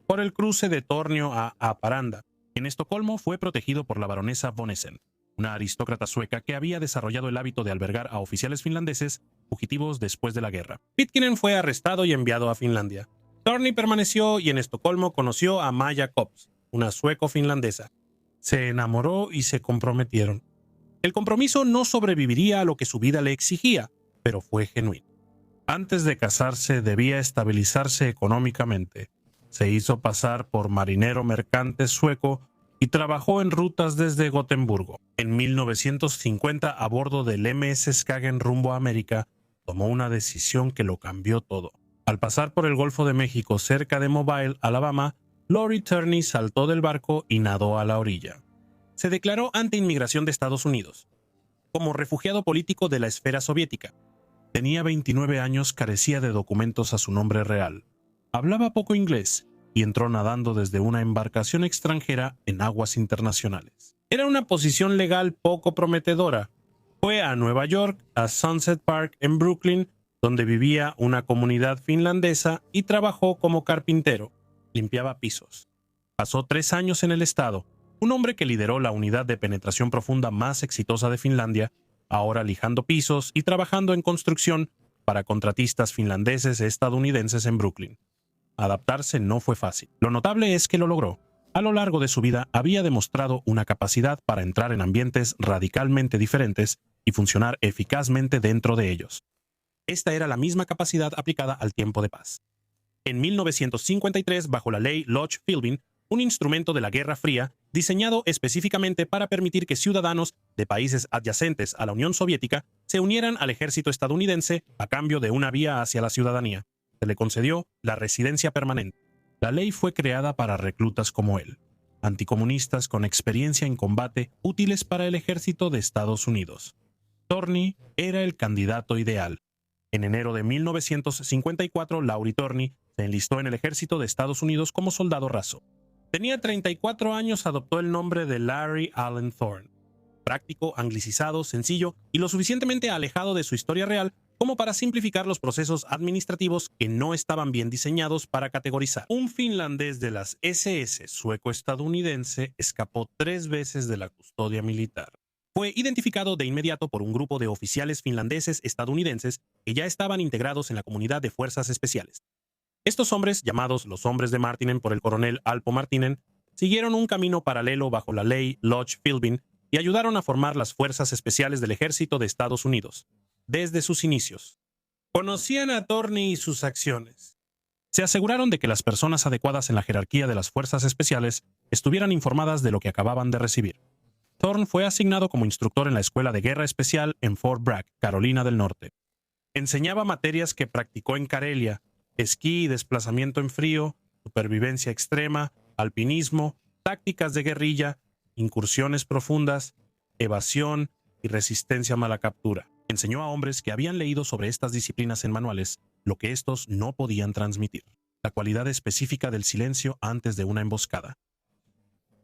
por el cruce de Tornio a Haparanda. En Estocolmo fue protegido por la baronesa von Essen, una aristócrata sueca que había desarrollado el hábito de albergar a oficiales finlandeses fugitivos después de la guerra. Pitkänen fue arrestado y enviado a Finlandia. Turney permaneció y en Estocolmo conoció a Maja Kops, una sueco-finlandesa. Se enamoró y se comprometieron. El compromiso no sobreviviría a lo que su vida le exigía, pero fue genuino. Antes de casarse debía estabilizarse económicamente. Se hizo pasar por marinero mercante sueco y trabajó en rutas desde Gotemburgo. En 1950, a bordo del MS Skagen rumbo a América, tomó una decisión que lo cambió todo. Al pasar por el Golfo de México cerca de Mobile, Alabama, Lori Turney saltó del barco y nadó a la orilla. Se declaró anti-inmigración de Estados Unidos, como refugiado político de la esfera soviética. Tenía 29 años, carecía de documentos a su nombre real. Hablaba poco inglés y entró nadando desde una embarcación extranjera en aguas internacionales. Era una posición legal poco prometedora. Fue a Nueva York, a Sunset Park en Brooklyn, donde vivía una comunidad finlandesa, y trabajó como carpintero. Limpiaba pisos. Pasó 3 años en el estado. Un hombre que lideró la unidad de penetración profunda más exitosa de Finlandia, ahora lijando pisos y trabajando en construcción para contratistas finlandeses e estadounidenses en Brooklyn. Adaptarse no fue fácil. Lo notable es que lo logró. A lo largo de su vida había demostrado una capacidad para entrar en ambientes radicalmente diferentes y funcionar eficazmente dentro de ellos. Esta era la misma capacidad aplicada al tiempo de paz. En 1953, bajo la ley Lodge-Philbin, un instrumento de la Guerra Fría diseñado específicamente para permitir que ciudadanos de países adyacentes a la Unión Soviética se unieran al ejército estadounidense a cambio de una vía hacia la ciudadanía. Se le concedió la residencia permanente. La ley fue creada para reclutas como él, anticomunistas con experiencia en combate útiles para el ejército de Estados Unidos. Turney era el candidato ideal. En enero de 1954, Lauri Turney se enlistó en el ejército de Estados Unidos como soldado raso. Tenía 34 años, adoptó el nombre de Larry Allen Thorne. Práctico, anglicizado, sencillo y lo suficientemente alejado de su historia real como para simplificar los procesos administrativos que no estaban bien diseñados para categorizar. Un finlandés de las SS sueco-estadounidense escapó 3 veces de la custodia militar. Fue identificado de inmediato por un grupo de oficiales finlandeses estadounidenses que ya estaban integrados en la comunidad de fuerzas especiales. Estos hombres, llamados los hombres de Martinen por el coronel Alpo Martinen, siguieron un camino paralelo bajo la ley Lodge-Philbin y ayudaron a formar las fuerzas especiales del ejército de Estados Unidos, desde sus inicios. Conocían a Turney y sus acciones. Se aseguraron de que las personas adecuadas en la jerarquía de las fuerzas especiales estuvieran informadas de lo que acababan de recibir. Thorne fue asignado como instructor en la Escuela de Guerra Especial en Fort Bragg, Carolina del Norte. Enseñaba materias que practicó en Karelia: esquí y desplazamiento en frío, supervivencia extrema, alpinismo, tácticas de guerrilla, incursiones profundas, evasión y resistencia a mala captura. Enseñó a hombres que habían leído sobre estas disciplinas en manuales lo que estos no podían transmitir. La cualidad específica del silencio antes de una emboscada.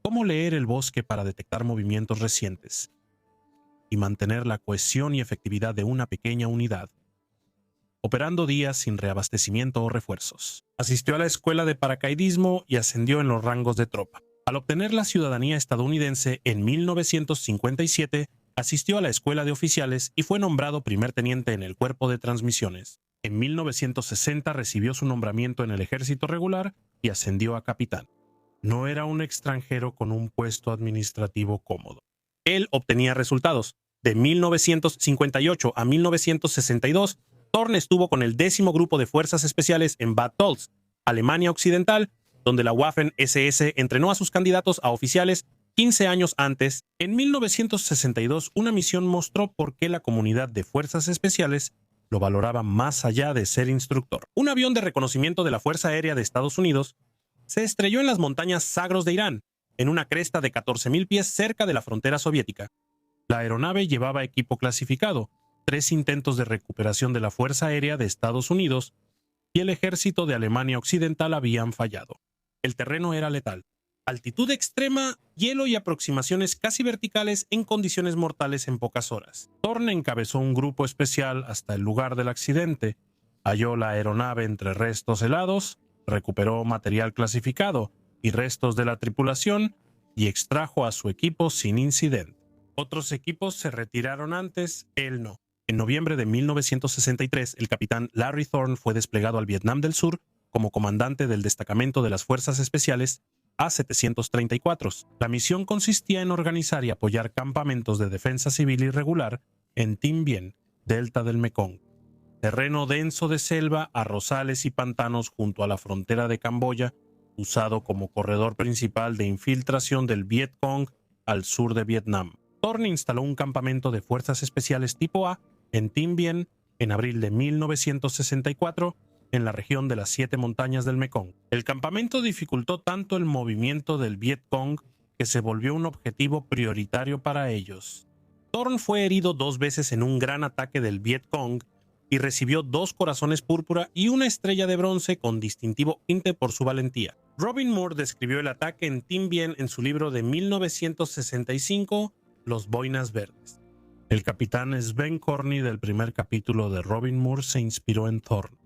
Cómo leer el bosque para detectar movimientos recientes y mantener la cohesión y efectividad de una pequeña unidad, operando días sin reabastecimiento o refuerzos. Asistió a la escuela de paracaidismo y ascendió en los rangos de tropa. Al obtener la ciudadanía estadounidense en 1957, asistió a la escuela de oficiales y fue nombrado primer teniente en el cuerpo de transmisiones. En 1960 recibió su nombramiento en el ejército regular y ascendió a capitán. No era un extranjero con un puesto administrativo cómodo. Él obtenía resultados. De 1958 a 1962, Thorn estuvo con el 10º Grupo de Fuerzas Especiales en Bad Tölz, Alemania Occidental, donde la Waffen-SS entrenó a sus candidatos a oficiales 15 años antes. En 1962, una misión mostró por qué la comunidad de fuerzas especiales lo valoraba más allá de ser instructor. Un avión de reconocimiento de la Fuerza Aérea de Estados Unidos se estrelló en las montañas Zagros de Irán, en una cresta de 14,000 pies cerca de la frontera soviética. La aeronave llevaba equipo clasificado, 3 intentos de recuperación de la Fuerza Aérea de Estados Unidos y el ejército de Alemania Occidental habían fallado. El terreno era letal. Altitud extrema, hielo y aproximaciones casi verticales en condiciones mortales en pocas horas. Thorn encabezó un grupo especial hasta el lugar del accidente, halló la aeronave entre restos helados, recuperó material clasificado y restos de la tripulación y extrajo a su equipo sin incidente. Otros equipos se retiraron antes, él no. En noviembre de 1963, el capitán Larry Thorn fue desplegado al Vietnam del Sur como comandante del destacamento de las Fuerzas Especiales A-734. La misión consistía en organizar y apoyar campamentos de defensa civil irregular en Tim Bien, delta del Mekong, terreno denso de selva, arrozales y pantanos junto a la frontera de Camboya, usado como corredor principal de infiltración del Viet Cong al sur de Vietnam. Thorn instaló un campamento de fuerzas especiales tipo A en Tim Bien en abril de 1964 en la región de las 7 montañas del Mekong. El campamento dificultó tanto el movimiento del Viet Cong que se volvió un objetivo prioritario para ellos. Thorn fue herido 2 veces en un gran ataque del Viet Cong y recibió 2 corazones púrpura y una estrella de bronce con distintivo INTE por su valentía. Robin Moore describió el ataque en Tim Bien en su libro de 1965, Los Boinas Verdes. El capitán Sven Corny del primer capítulo de Robin Moore se inspiró en Thorn.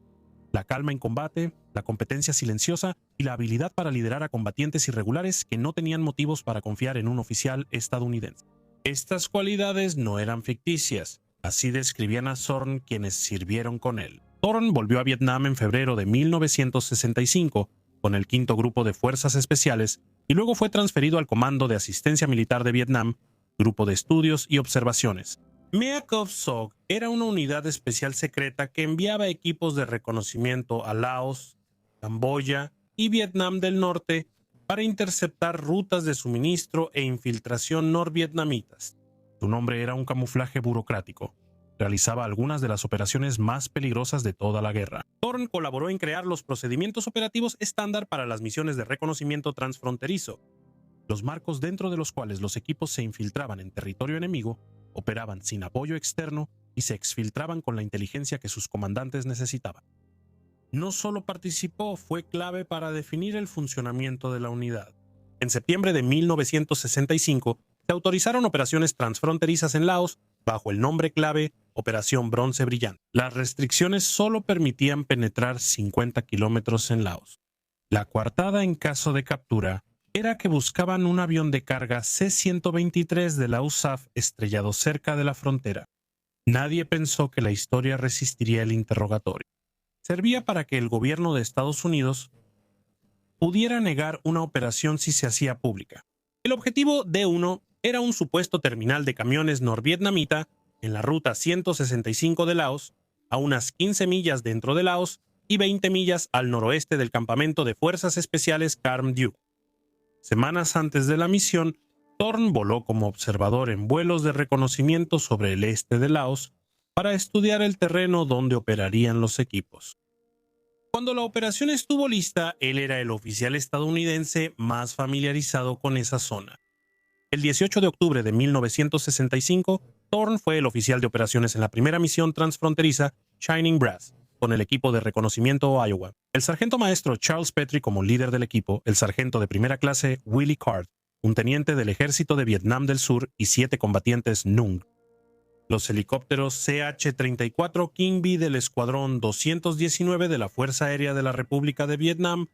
La calma en combate, la competencia silenciosa y la habilidad para liderar a combatientes irregulares que no tenían motivos para confiar en un oficial estadounidense. Estas cualidades no eran ficticias, así describían a Thorn quienes sirvieron con él. Thorn volvió a Vietnam en febrero de 1965 con el 5º Grupo de Fuerzas Especiales y luego fue transferido al Comando de Asistencia Militar de Vietnam, Grupo de Estudios y Observaciones. Mea Cov Sok era una unidad especial secreta que enviaba equipos de reconocimiento a Laos, Camboya y Vietnam del Norte para interceptar rutas de suministro e infiltración norvietnamitas. Su nombre era un camuflaje burocrático. Realizaba algunas de las operaciones más peligrosas de toda la guerra. Thorn colaboró en crear los procedimientos operativos estándar para las misiones de reconocimiento transfronterizo, los marcos dentro de los cuales los equipos se infiltraban en territorio enemigo, operaban sin apoyo externo y se exfiltraban con la inteligencia que sus comandantes necesitaban. No solo participó, fue clave para definir el funcionamiento de la unidad. En septiembre de 1965 se autorizaron operaciones transfronterizas en Laos bajo el nombre clave Operación Bronce Brillante. Las restricciones solo permitían penetrar 50 kilómetros en Laos. La coartada en caso de captura era que buscaban un avión de carga C-123 de la USAF estrellado cerca de la frontera. Nadie pensó que la historia resistiría el interrogatorio. Servía para que el gobierno de Estados Unidos pudiera negar una operación si se hacía pública. El objetivo D1 era un supuesto terminal de camiones norvietnamita en la ruta 165 de Laos, a unas 15 millas dentro de Laos y 20 millas al noroeste del campamento de Fuerzas Especiales Carm Duke. Semanas antes de la misión, Thorn voló como observador en vuelos de reconocimiento sobre el este de Laos para estudiar el terreno donde operarían los equipos. Cuando la operación estuvo lista, él era el oficial estadounidense más familiarizado con esa zona. El 18 de octubre de 1965, Thorn fue el oficial de operaciones en la primera misión transfronteriza Shining Brass, con el equipo de reconocimiento Iowa. El sargento maestro Charles Petrie como líder del equipo, el sargento de primera clase Willie Card, un teniente del ejército de Vietnam del Sur y 7 combatientes Nung. Los helicópteros CH-34 King Bee del Escuadrón 219 de la Fuerza Aérea de la República de Vietnam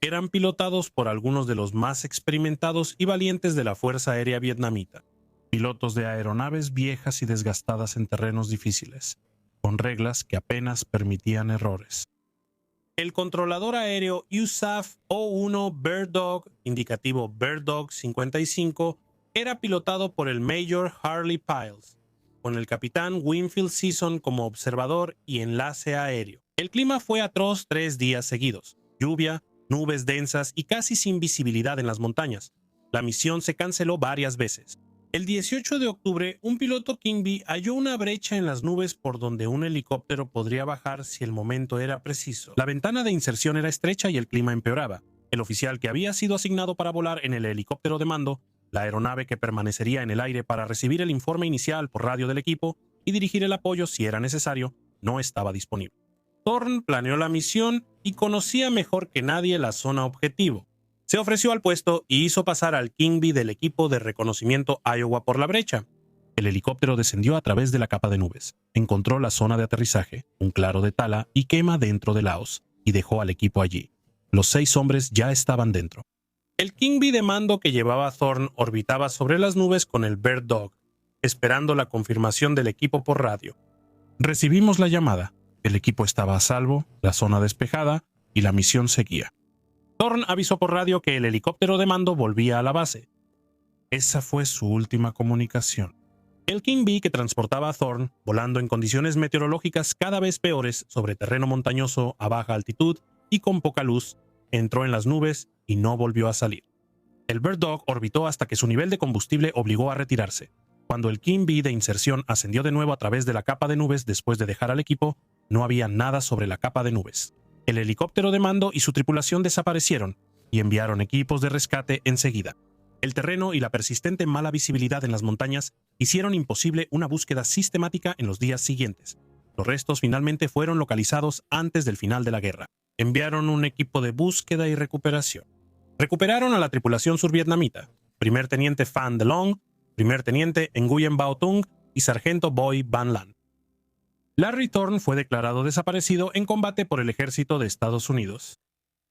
eran pilotados por algunos de los más experimentados y valientes de la Fuerza Aérea vietnamita, pilotos de aeronaves viejas y desgastadas en terrenos difíciles, con reglas que apenas permitían errores. El controlador aéreo USAF O-1 Bird Dog, indicativo Bird Dog 55, era pilotado por el Major Harley Piles, con el capitán Winfield Season como observador y enlace aéreo. El clima fue atroz 3 días seguidos: lluvia, nubes densas y casi sin visibilidad en las montañas. La misión se canceló varias veces. El 18 de octubre, un piloto King Bee halló una brecha en las nubes por donde un helicóptero podría bajar si el momento era preciso. La ventana de inserción era estrecha y el clima empeoraba. El oficial que había sido asignado para volar en el helicóptero de mando, la aeronave que permanecería en el aire para recibir el informe inicial por radio del equipo y dirigir el apoyo si era necesario, no estaba disponible. Thorne planeó la misión y conocía mejor que nadie la zona objetivo. Se ofreció al puesto y hizo pasar al King Bee del equipo de reconocimiento Iowa por la brecha. El helicóptero descendió a través de la capa de nubes, encontró la zona de aterrizaje, un claro de tala y quema dentro de Laos, y dejó al equipo allí. Los 6 hombres ya estaban dentro. El King Bee de mando que llevaba Thorne orbitaba sobre las nubes con el Bird Dog, esperando la confirmación del equipo por radio. Recibimos la llamada. El equipo estaba a salvo, la zona despejada y la misión seguía. Thorne avisó por radio que el helicóptero de mando volvía a la base. Esa fue su última comunicación. El King Bee que transportaba a Thorne, volando en condiciones meteorológicas cada vez peores sobre terreno montañoso a baja altitud y con poca luz, entró en las nubes y no volvió a salir. El Bird Dog orbitó hasta que su nivel de combustible obligó a retirarse. Cuando el King Bee de inserción ascendió de nuevo a través de la capa de nubes después de dejar al equipo, no había nada sobre la capa de nubes. El helicóptero de mando y su tripulación desaparecieron y enviaron equipos de rescate enseguida. El terreno y la persistente mala visibilidad en las montañas hicieron imposible una búsqueda sistemática en los días siguientes. Los restos finalmente fueron localizados antes del final de la guerra. Enviaron un equipo de búsqueda y recuperación. Recuperaron a la tripulación survietnamita, primer teniente Phan De Long, primer teniente Nguyen Bao Tung y sargento Boy Van Lan. Larry Thorne fue declarado desaparecido en combate por el ejército de Estados Unidos.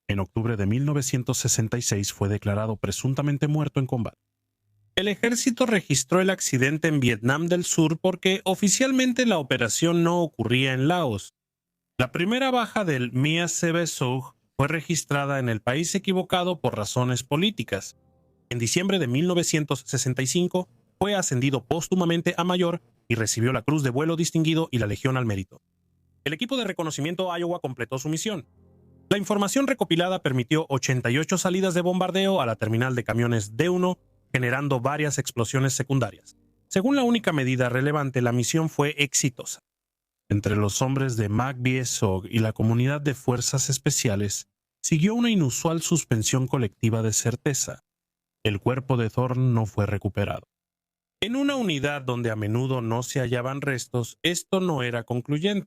En octubre de 1966 fue declarado presuntamente muerto en combate. El ejército registró el accidente en Vietnam del Sur porque oficialmente la operación no ocurría en Laos. La primera baja del Mia Sebe Soug fue registrada en el país equivocado por razones políticas. En diciembre de 1965 fue ascendido póstumamente a mayor y recibió la Cruz de Vuelo Distinguido y la Legión al Mérito. El equipo de reconocimiento Iowa completó su misión. La información recopilada permitió 88 salidas de bombardeo a la terminal de camiones D1, generando varias explosiones secundarias. Según la única medida relevante, la misión fue exitosa. Entre los hombres de MAC-VSOG y la comunidad de fuerzas especiales, siguió una inusual suspensión colectiva de certeza. El cuerpo de Thorne no fue recuperado. En una unidad donde a menudo no se hallaban restos, esto no era concluyente.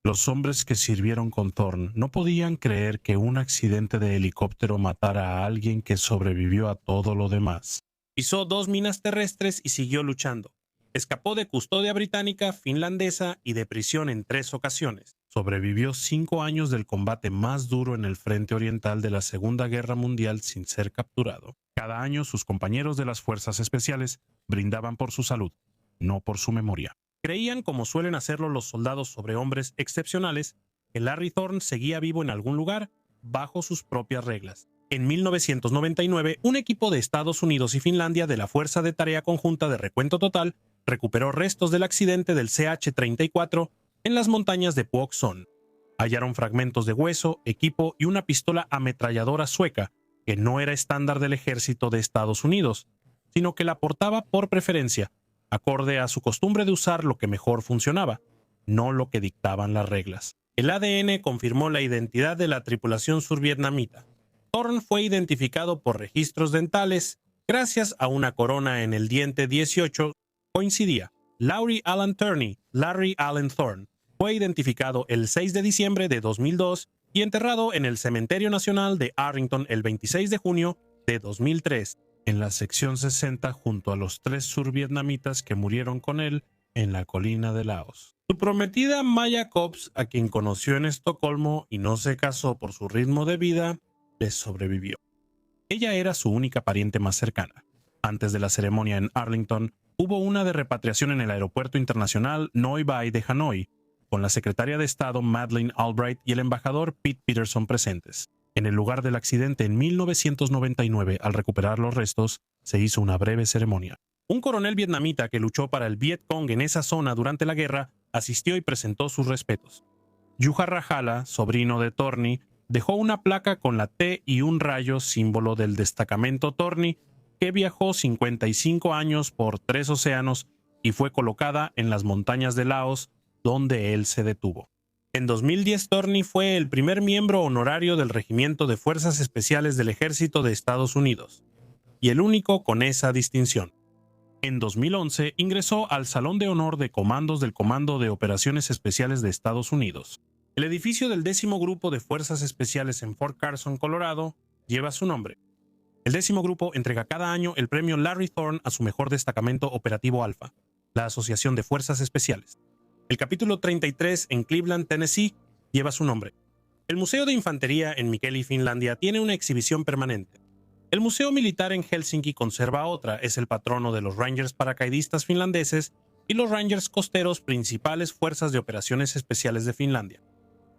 Los hombres que sirvieron con Thorne no podían creer que un accidente de helicóptero matara a alguien que sobrevivió a todo lo demás. Pisó 2 minas terrestres y siguió luchando. Escapó de custodia británica, finlandesa y de prisión en 3 ocasiones. Sobrevivió 5 años del combate más duro en el frente oriental de la Segunda Guerra Mundial sin ser capturado. Cada año sus compañeros de las fuerzas especiales brindaban por su salud, no por su memoria. Creían, como suelen hacerlo los soldados sobre hombres excepcionales, que Larry Thorne seguía vivo en algún lugar bajo sus propias reglas. En 1999, un equipo de Estados Unidos y Finlandia de la Fuerza de Tarea Conjunta de Recuento Total recuperó restos del accidente del CH-34 en las montañas de Puok Son. Hallaron fragmentos de hueso, equipo y una pistola ametralladora sueca que no era estándar del ejército de Estados Unidos, sino que la portaba por preferencia, acorde a su costumbre de usar lo que mejor funcionaba, no lo que dictaban las reglas. El ADN confirmó la identidad de la tripulación survietnamita. Thorne fue identificado por registros dentales gracias a una corona en el diente 18. Coincidía. Laurie Allen Turney, Larry Allen Thorne, Fue identificado el 6 de diciembre de 2002 y enterrado en el Cementerio Nacional de Arlington el 26 de junio de 2003, en la sección 60 junto a los 3 survietnamitas que murieron con él en la colina de Laos. Su prometida Maya Cobbs, a quien conoció en Estocolmo y no se casó por su ritmo de vida, le sobrevivió. Ella era su única pariente más cercana. Antes de la ceremonia en Arlington, hubo una de repatriación en el Aeropuerto Internacional Noi Bai de Hanoi, con la secretaria de Estado Madeleine Albright y el embajador Pete Peterson presentes. En el lugar del accidente en 1999, al recuperar los restos, se hizo una breve ceremonia. Un coronel vietnamita que luchó para el Viet Cong en esa zona durante la guerra asistió y presentó sus respetos. Yuha Rajala, sobrino de Torny, dejó una placa con la T y un rayo, símbolo del destacamento Torny, que viajó 55 años por 3 océanos y fue colocada en las montañas de Laos, donde él se detuvo. En 2010, Torny fue el primer miembro honorario del Regimiento de Fuerzas Especiales del Ejército de Estados Unidos, y el único con esa distinción. En 2011, ingresó al Salón de Honor de Comandos del Comando de Operaciones Especiales de Estados Unidos. El edificio del 10º Grupo de Fuerzas Especiales en Fort Carson, Colorado, lleva su nombre. El 10º Grupo entrega cada año el premio Larry Thorne a su mejor destacamento operativo alfa, la Asociación de Fuerzas Especiales. El capítulo 33 en Cleveland, Tennessee, lleva su nombre. El Museo de Infantería en Mikkeli, Finlandia, tiene una exhibición permanente. El Museo Militar en Helsinki conserva otra, es el patrono de los Rangers paracaidistas finlandeses y los Rangers costeros, principales fuerzas de operaciones especiales de Finlandia.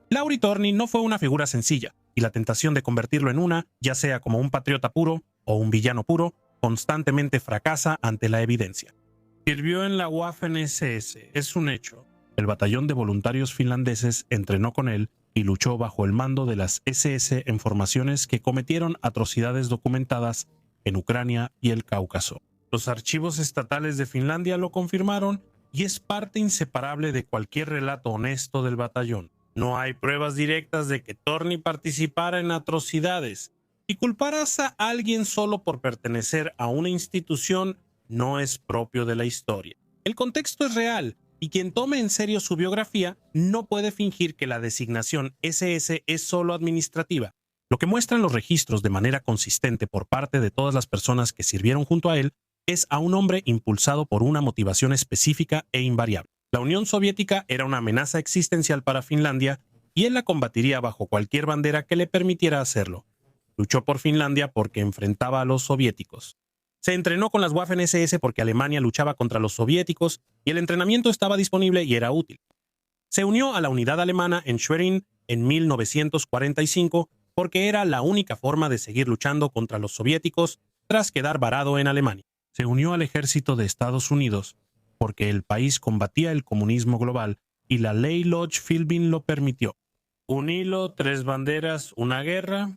Lauri Torni no fue una figura sencilla, y la tentación de convertirlo en una, ya sea como un patriota puro o un villano puro, constantemente fracasa ante la evidencia. Sirvió en la Waffen-SS, es un hecho. El batallón de voluntarios finlandeses entrenó con él y luchó bajo el mando de las SS en formaciones que cometieron atrocidades documentadas en Ucrania y el Cáucaso. Los archivos estatales de Finlandia lo confirmaron y es parte inseparable de cualquier relato honesto del batallón. No hay pruebas directas de que Torny participara en atrocidades, y culpar a alguien solo por pertenecer a una institución no es propio de la historia. El contexto es real, y quien tome en serio su biografía no puede fingir que la designación SS es solo administrativa. Lo que muestran los registros de manera consistente por parte de todas las personas que sirvieron junto a él es a un hombre impulsado por una motivación específica e invariable. La Unión Soviética era una amenaza existencial para Finlandia y él la combatiría bajo cualquier bandera que le permitiera hacerlo. Luchó por Finlandia porque enfrentaba a los soviéticos. Se entrenó con las Waffen-SS porque Alemania luchaba contra los soviéticos y el entrenamiento estaba disponible y era útil. Se unió a la unidad alemana en Schwerin en 1945 porque era la única forma de seguir luchando contra los soviéticos tras quedar varado en Alemania. Se unió al ejército de Estados Unidos porque el país combatía el comunismo global y la ley Lodge-Philbin lo permitió. Un hilo, 3 banderas, una guerra.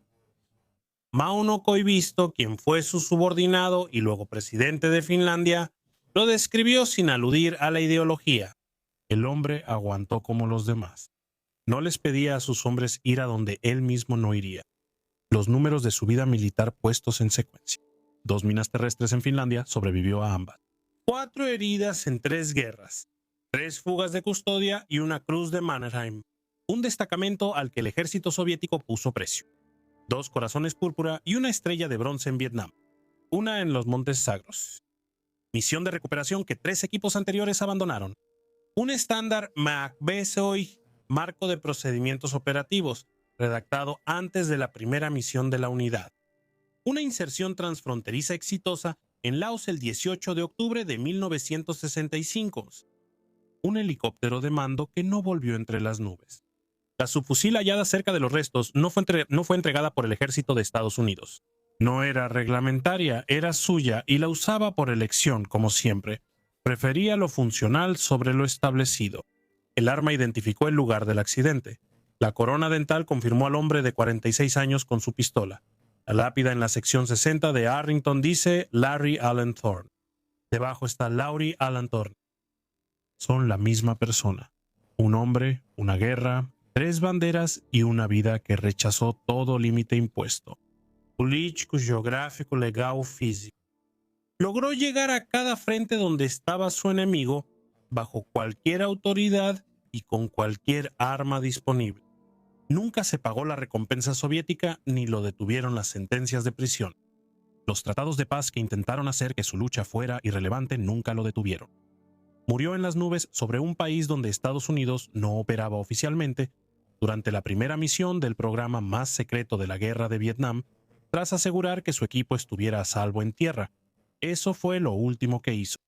Mauno Koivisto, quien fue su subordinado y luego presidente de Finlandia, lo describió sin aludir a la ideología. El hombre aguantó como los demás. No les pedía a sus hombres ir a donde él mismo no iría. Los números de su vida militar puestos en secuencia. 2 minas terrestres en Finlandia, sobrevivió a ambas. 4 heridas en 3 guerras. 3 fugas de custodia y una cruz de Mannerheim. Un destacamento al que el ejército soviético puso precio. 2 corazones púrpura y una estrella de bronce en Vietnam. Una en los Montes Sagros. Misión de recuperación que 3 equipos anteriores abandonaron. Un estándar McBesoy, marco de procedimientos operativos, redactado antes de la primera misión de la unidad. Una inserción transfronteriza exitosa en Laos el 18 de octubre de 1965. Un helicóptero de mando que no volvió entre las nubes. La subfusil hallada cerca de los restos no fue entregada por el ejército de Estados Unidos. No era reglamentaria, era suya y la usaba por elección, como siempre. Prefería lo funcional sobre lo establecido. El arma identificó el lugar del accidente. La corona dental confirmó al hombre de 46 años con su pistola. La lápida en la sección 60 de Arlington dice Larry Allen Thorne. Debajo está Laurie Allen Thorne. Son la misma persona. Un hombre, una guerra, 3 banderas y una vida que rechazó todo límite impuesto. Político, geográfico, legal, físico. Logró llegar a cada frente donde estaba su enemigo, bajo cualquier autoridad y con cualquier arma disponible. Nunca se pagó la recompensa soviética ni lo detuvieron las sentencias de prisión. Los tratados de paz que intentaron hacer que su lucha fuera irrelevante nunca lo detuvieron. Murió en las nubes sobre un país donde Estados Unidos no operaba oficialmente durante la primera misión del programa más secreto de la guerra de Vietnam, tras asegurar que su equipo estuviera a salvo en tierra. Eso fue lo último que hizo.